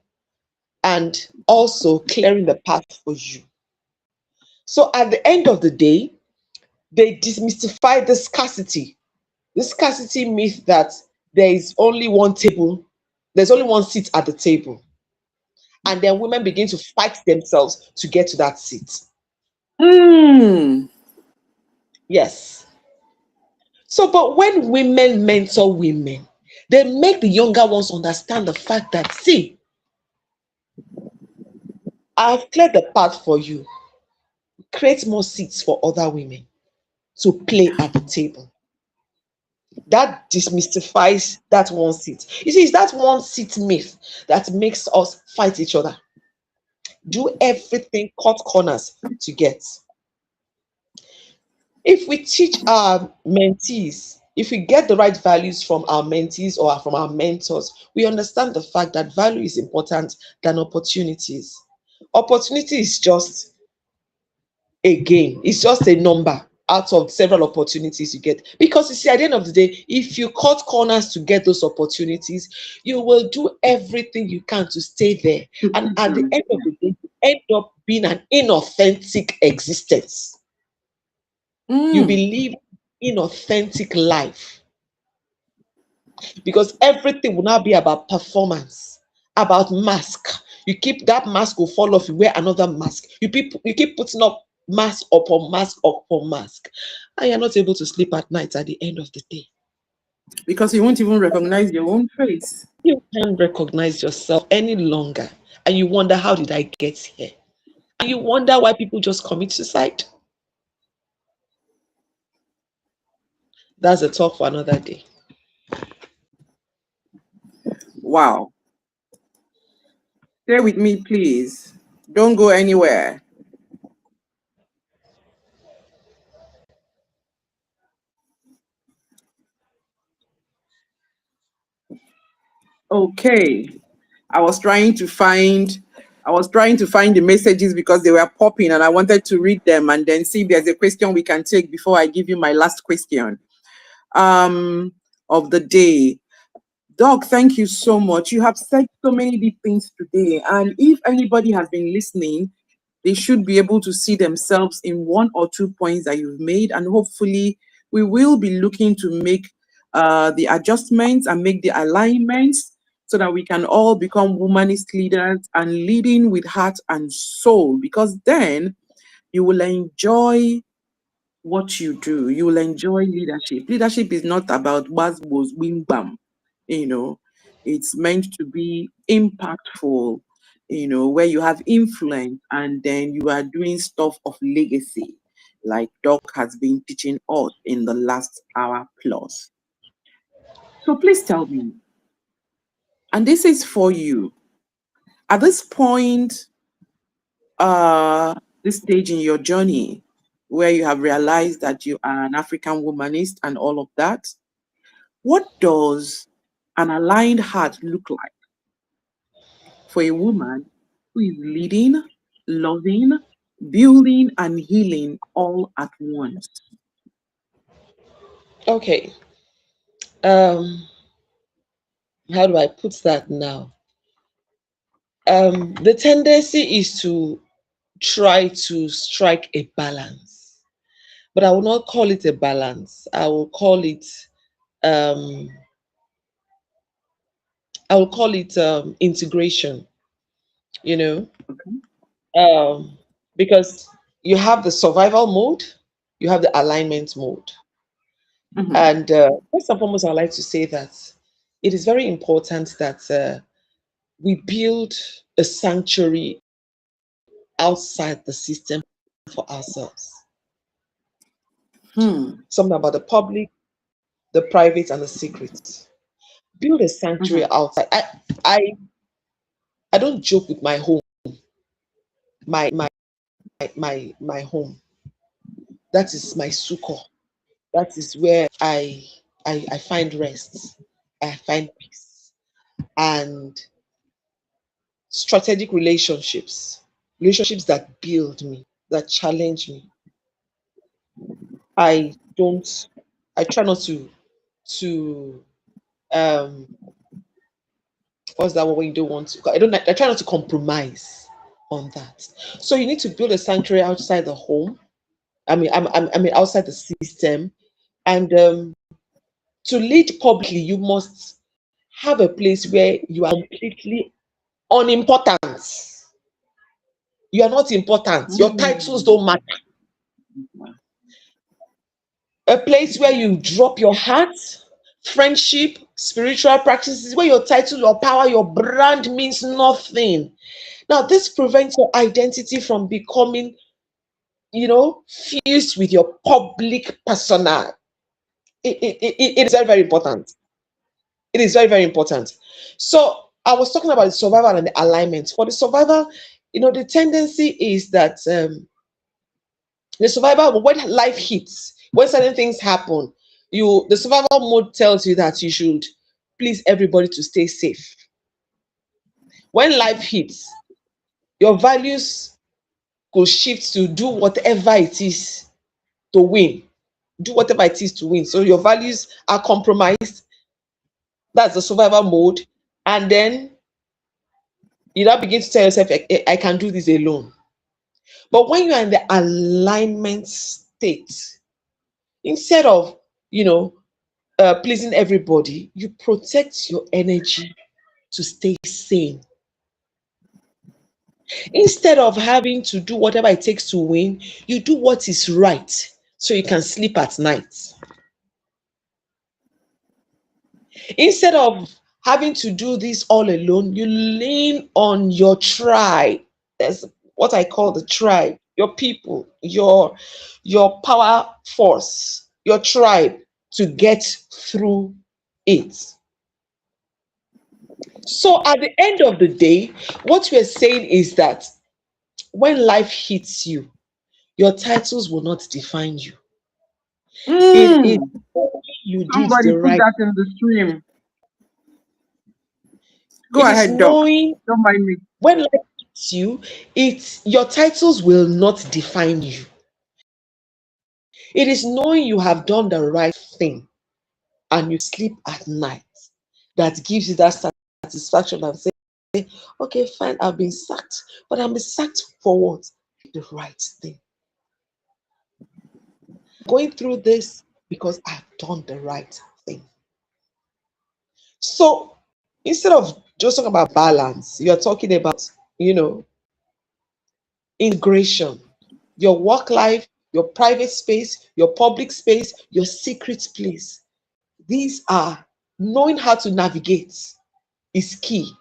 and also clearing the path for you. So at the end of the day, they demystify the scarcity myth that there is only one table, there's only one seat at the table. And then women begin to fight themselves to get to that seat. Mm. Yes. So, but when women mentor women, they make the younger ones understand the fact that, see, I've cleared the path for you. Create more seats for other women to play at the table. That demystifies that one seat. You see, it's that one seat myth that makes us fight each other. Do everything, cut corners to get. If we teach our mentees, if we get the right values from our mentees or from our mentors, we understand the fact that value is important than opportunities. Opportunity is just a game, it's just a number out of several opportunities you get. Because you see, at the end of the day, if you cut corners to get those opportunities, you will do everything you can to stay there. And at the end of the day, you end up being an inauthentic existence. You Mm. believe inauthentic life because everything will now be about performance, about mask. You keep that mask will fall off, you wear another mask. You keep putting up mask upon mask upon mask, and you're not able to sleep at night at the end of the day. Because you won't even recognize your own face. You can't recognize yourself any longer, and you wonder, how did I get here? And you wonder why people just commit suicide. That's a talk for another day. Wow. Stay with me, please. Don't go anywhere. Okay. I was trying to find the messages because they were popping and I wanted to read them and then see if there's a question we can take before I give you my last question of the day. Doc, thank you so much. You have said so many deep things today. And if anybody has been listening, they should be able to see themselves in one or two points that you've made. And hopefully, we will be looking to make the adjustments and make the alignments so that we can all become womanist leaders and leading with heart and soul. Because then you will enjoy what you do. You will enjoy leadership. Leadership is not about was wing bam, you know. It's meant to be impactful, where you have influence and then you are doing stuff of legacy, like Doc has been teaching us in the last hour plus. So please tell me, and this is for you, at this point, this stage in your journey where you have realized that you are an African womanist and all of that, what does an aligned heart look like for a woman who is leading, loving, building, and healing all at once? Okay. Um, how do I put that now? The tendency is to try to strike a balance, but I will not call it a balance. Um, I will call it integration. You know, Okay. um, because you have the survival mode, you have the alignment mode, Mhm. and first and foremost, I like to say that it is very important that we build a sanctuary outside the system for ourselves. Hmm. Something about the public, the private, and the secret. Build a sanctuary Mhm. outside. I I don't joke with my home, my my home. That is my sukkah. That is where I find rest. I find peace and strategic relationships that build me, that challenge me. I don't. I try not to um what's that word when you don't want to, I try not to compromise on that. So you need to build a sanctuary outside the home. I mean outside the system. And to lead publicly, you must have a place where you are completely unimportant. You are not important. Your titles Mm. don't matter. A place where you drop your heart, friendship, spiritual practices, where your title, your power, your brand means nothing. Now, this prevents your identity from becoming, fused with your public persona. It is very, very important. It is very, very important. So, I was talking about the survival and the alignment. For the survival, the tendency is that the survival, when life hits, when certain things happen, the survival mode tells you that you should please everybody to stay safe. When life hits, your values could shift to do whatever it is to win. Do whatever it is to win. So your values are compromised. That's the survival mode. And then you now begin to tell yourself, I can do this alone. But when you are in the alignment state, instead of, you know, pleasing everybody, you protect your energy to stay sane. Instead of having to do whatever it takes to win, you do what is right so you can sleep at night. Instead of having to do this all alone, you lean on your tribe. That's what I call the tribe, your people, your power force, your tribe to get through it. So at the end of the day, what we're saying is that when life hits you, your titles will not define you. It is Mm. you did Somebody the put right. that in the stream. Go It is ahead, Doc. knowing Don't mind me. when life hits you, it's your titles will not define you. It is knowing you have done the right thing and you sleep at night that gives you that satisfaction and say, okay, fine, I've been sacked, but I'm sacked for what? The right thing. Going through this because I've done the right thing. So instead of just talking about balance, you're talking about, you know, integration, your work life, your private space, your public space, your secret place. These are knowing how to navigate is key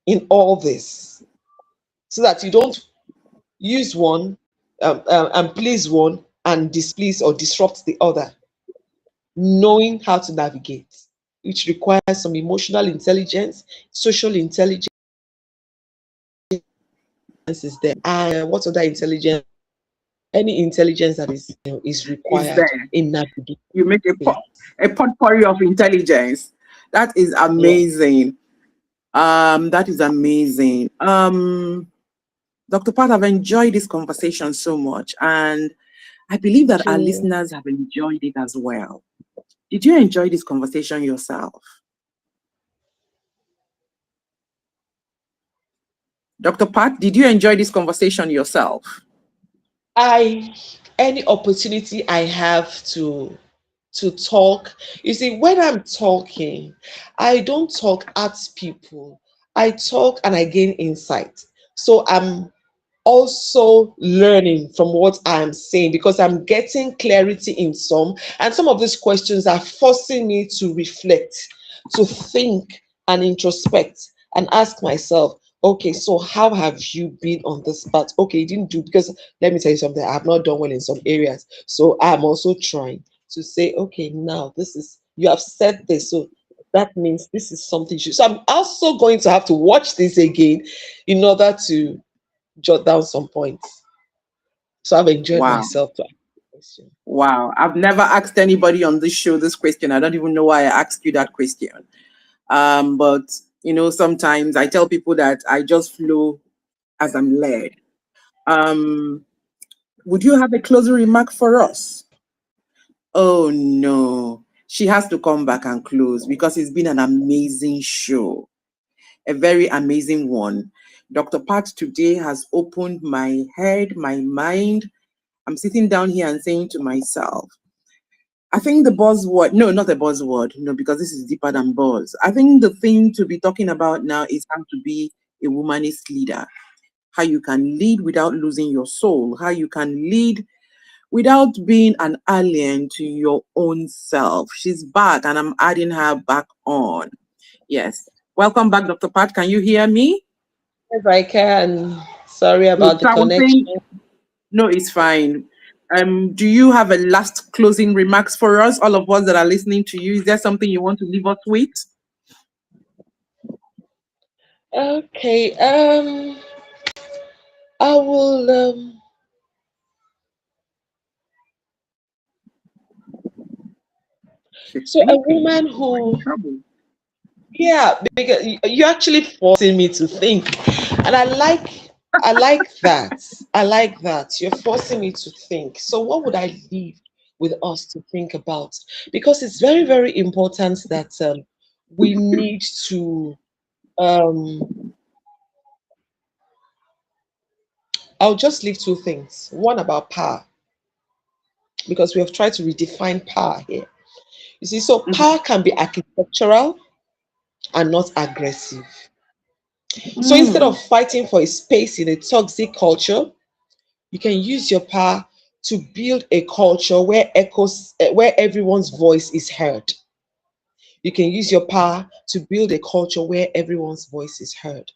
in all this so that you don't use one and please one and displease or disrupt the other. Knowing how to navigate, which requires some emotional intelligence, social intelligence is there. And what other intelligence? Any intelligence that is Is required there. in navigating. You make Yeah. a potpourri of intelligence. That is Yeah. amazing. That is amazing. Dr. Pat, I've enjoyed this conversation so much, and I believe that Thank our you. listeners have enjoyed it as well. Did you enjoy this conversation yourself? Dr. Pat, did you enjoy this conversation yourself? Any opportunity I have to talk, you see, when I'm talking, I don't talk at people. I talk and I gain insight. So I'm also learning from what I'm saying because I'm getting clarity in some, and some of these questions are forcing me to reflect, to think and introspect and ask myself, okay, so how have you been on this path? Okay, you didn't do, because let me tell you something, I have not done well in some areas. So I'm also trying to say, okay, now this is, you have said this, so that means this is something you should. So I'm also going to have to watch this again in order to jot down some points. So I've enjoyed Wow. myself to ask the question. Wow. I've never asked anybody on this show this question. I don't even know why I asked you that question. But sometimes I tell people that I just flow as I'm led. Um, would you have a closing remark for us? Oh no. She has to come back and close because it's been an amazing show. A very amazing one. Dr. Pat today has opened my head, my mind. I'm sitting down here and saying to myself, I think the buzzword, no, not a buzzword, no, because this is deeper than buzz. I think the thing to be talking about now is how to be a womanist leader, how you can lead without losing your soul, how you can lead without being an alien to your own self. She's back and I'm adding her back on. Yes. Welcome back, Dr. Pat. Can you hear me? Yes, I can. Sorry Good. about the So I was connection. saying, no, it's fine. Do you have a last closing remarks for us, all of us that are listening to you? Is there something you want to leave us with? Okay. I will. She's So a thinking. woman We're in who, trouble. yeah, because you're actually forcing me to think, and I like that. I like that you're forcing me to think. So what would I leave with us to think about? Because it's very, very important that we need to. Um, I'll just leave two things. One about power, because we have tried to redefine power here. You see, so power can be architectural and not aggressive. So instead Mm, of fighting for a space in a toxic culture, you can use your power to build a culture where everyone's voice is heard. You can use your power to build a culture where everyone's voice is heard.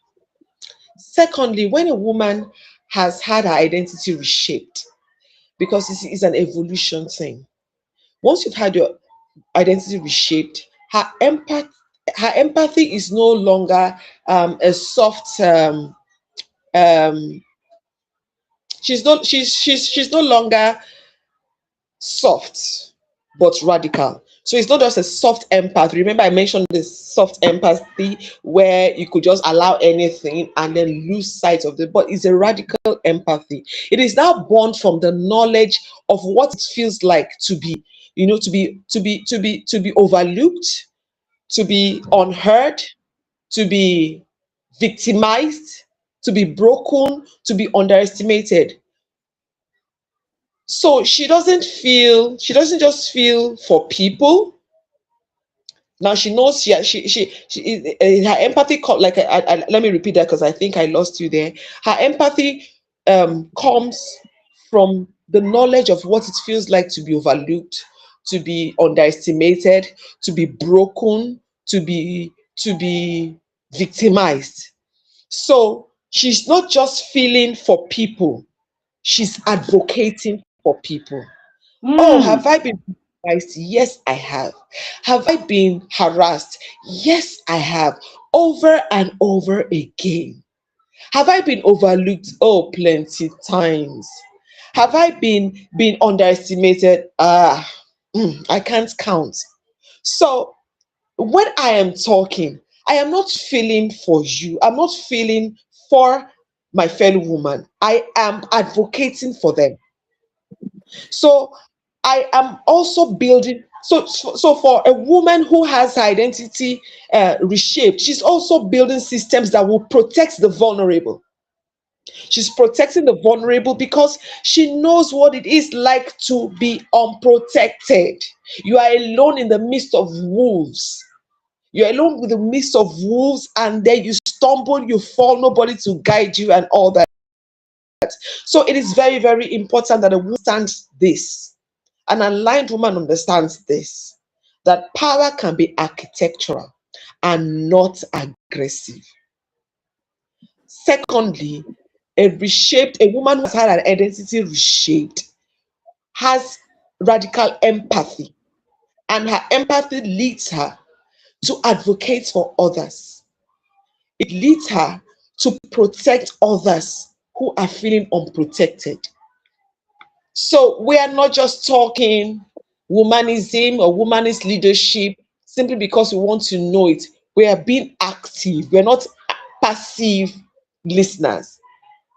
Secondly, when a woman has had her identity reshaped, because it's an evolution thing. Once you've had your identity reshaped, her empathy is no longer a soft. Um, she's no longer soft, but radical. So it's not just a soft empath. Remember, I mentioned this soft empathy where you could just allow anything and then lose sight of it, but it's a radical empathy. It is now born from the knowledge of what it feels like to be, to be overlooked, to be unheard, to be victimized, to be broken, to be underestimated. So she doesn't just feel for people. Now she knows her empathy like let me repeat that because I think I lost you there. Her empathy comes from the knowledge of what it feels like to be overlooked, to be underestimated, to be broken, to be victimized. So she's not just feeling for people, she's advocating for people. Oh, have mm, I been victimized? Yes, I have. Have I been harassed? Yes, I have. Over and over again. Have I been overlooked? Oh, plenty times. Have I been underestimated? I can't count. So when I am talking, I am not feeling for you. I'm not feeling for my fellow woman. I am advocating for them. So I am also building. So for a woman who has her identity reshaped, she's also building systems that will protect the vulnerable. She's protecting the vulnerable because she knows what it is like to be unprotected. You are alone in the midst of wolves. You're alone with the midst of wolves, and then you stumble, you fall, nobody to guide you, and all that. So it is very, very important that a woman understands this. An aligned woman understands this, that power can be architectural and not aggressive. Secondly, a woman who has had an identity reshaped has radical empathy, and her empathy leads her to advocate for others. It leads her to protect others who are feeling unprotected. So we are not just talking womanism or womanist leadership simply because we want to know it. We are being active. We're not passive listeners.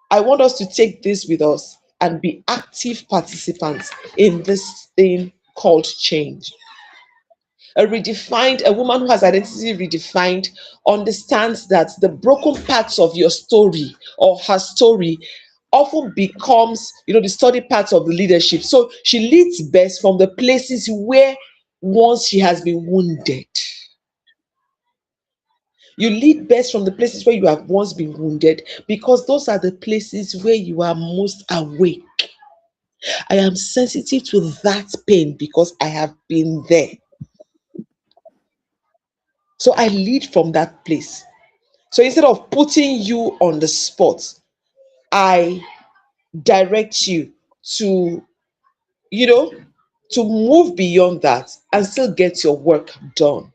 I want us to take this with us and be active participants in this thing called change. A woman who has identity redefined understands that the broken parts of your story or her story often becomes, the study parts of the leadership. So she leads best from the places where once she has been wounded. You lead best from the places where you have once been wounded, because those are the places where you are most awake. I am sensitive to that pain because I have been there. So I lead from that place. So instead of putting you on the spot, I direct you to, to move beyond that and still get your work done.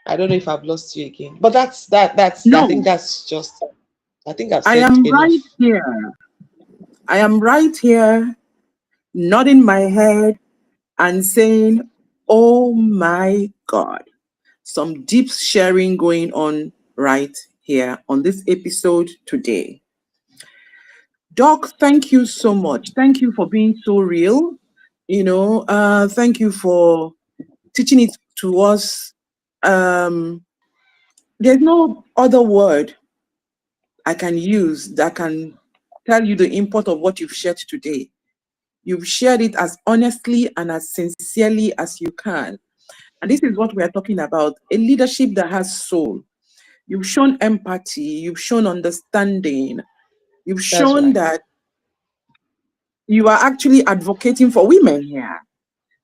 I don't know if I've lost you again, but I think No, I think I've I said am right enough. here. I am right here, nodding my head and saying, oh my God, some deep sharing going on right here on this episode today. Doc, thank you so much. Thank you for being so real. Thank you for teaching it to us. There's no other word I can use that can tell you the import of what you've shared today. You've shared it as honestly and as sincerely as you can. And this is what we are talking about, a leadership that has soul. You've shown empathy, you've shown understanding, you've That's shown right. that you are actually advocating for women here.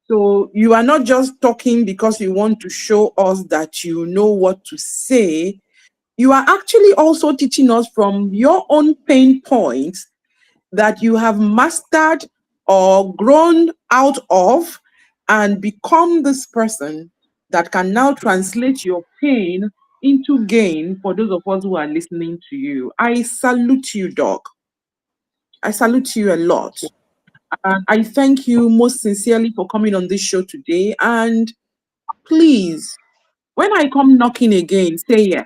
So you are not just talking because you want to show us that you know what to say. You are actually also teaching us from your own pain points that you have mastered or grown out of and become this person that can now translate your pain into gain for those of us who are listening to you. I salute you, Doc. I salute you a lot. And I thank you most sincerely for coming on this show today. And please, when I come knocking again, say yes.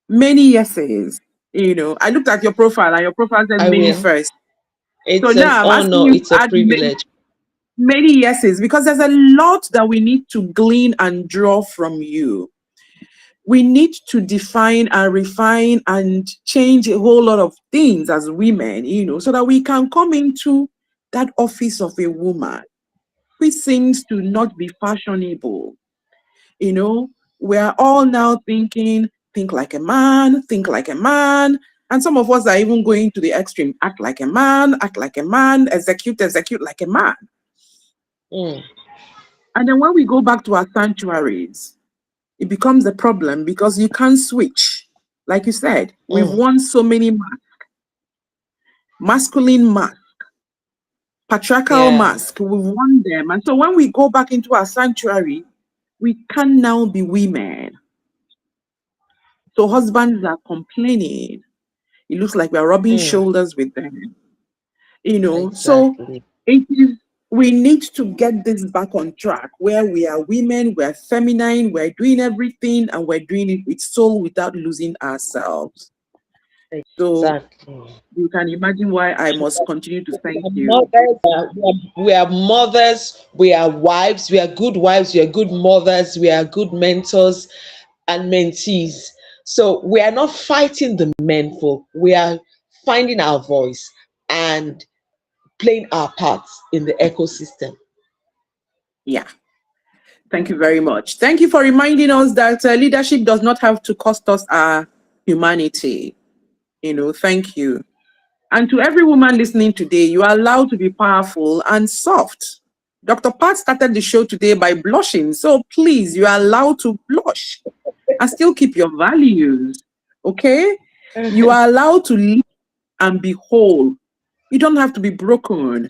Many yeses. I looked at your profile and your profile said I many will. first. So It's an now I'm asking honor. you to It's a add privilege. many yeses because there's a lot that we need to glean and draw from you. We need to define and refine and change a whole lot of things as women, so that we can come into that office of a woman, which seems to not be fashionable. We're all now thinking, think like a man, think like a man. And some of us are even going to the extreme, act like a man, execute like a man. Mm, And then when we go back to our sanctuaries, it becomes a problem because you can't switch. Like you said, we've mm, won so many masks, masculine masks, patriarchal yeah. masks. We've won them. And so when we go back into our sanctuary, we can now be women. So husbands are complaining. It looks like we're rubbing Mm, shoulders with them. So exactly. we need to get this back on track where we are women, we're feminine, we're doing everything, and we're doing it with soul without losing ourselves. So Exactly. you can imagine why I must continue to thank We you. are mothers, we are wives, we are good wives, we are good mothers, we are good mentors and mentees. So we are not fighting the men folk, we are finding our voice and playing our parts in the ecosystem. Yeah. Thank you very much. Thank you for reminding us that leadership does not have to cost us our humanity. Thank you. And to every woman listening today, you are allowed to be powerful and soft. Dr. Pat started the show today by blushing. So please, you are allowed to blush and still keep your values. Okay? You are allowed to live and be whole. You don't have to be broken.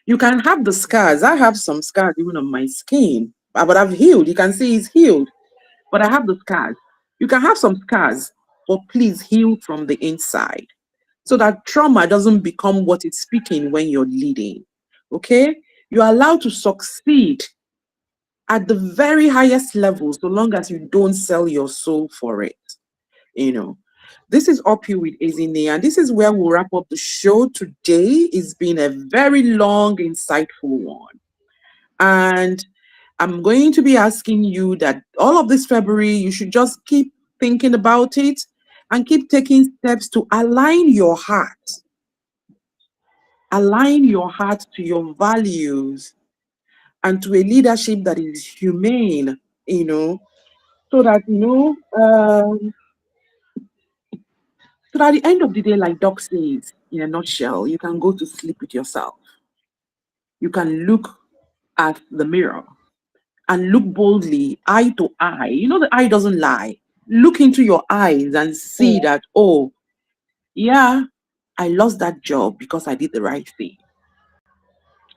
You can have the scars. I have some scars even on my skin, but I've healed. You can see it's healed, but I have the scars. You can have some scars, but please heal from the inside so that trauma doesn't become what it's speaking when you're leading. Okay? You're allowed to succeed at the very highest level so long as you don't sell your soul for it. This is UpYou with Ezinne, and this is where we'll wrap up the show today. It's been a very long, insightful one. And I'm going to be asking you that all of this February, you should just keep thinking about it and keep taking steps to align your heart. Align your heart to your values and to a leadership that is humane, so that, so at the end of the day, like Doc says, in a nutshell, you can go to sleep with yourself. You can look at the mirror and look boldly, eye to eye. The eye doesn't lie. Look into your eyes and see that, oh, yeah, I lost that job because I did the right thing.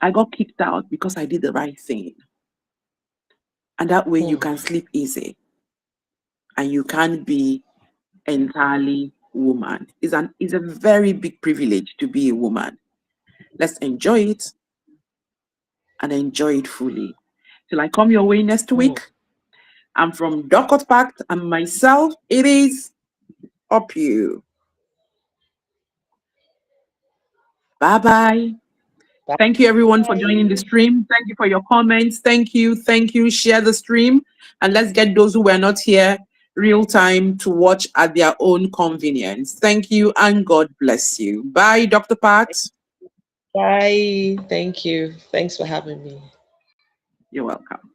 I got kicked out because I did the right thing. And that way you can sleep easy and you can be entirely woman. It's a very big privilege to be a woman. Let's enjoy it and enjoy it fully. Till I come your way next week, I'm from Dockot Pact and myself, it is UpYou. Bye-bye. Thank you, everyone, for joining the stream. Thank you for your comments. Thank you. Thank you. Share the stream. And let's get those who were not here real time to watch at their own convenience. Thank you and God bless you. Bye, Dr. Pat. Bye. Thank you. Thanks for having me. You're welcome.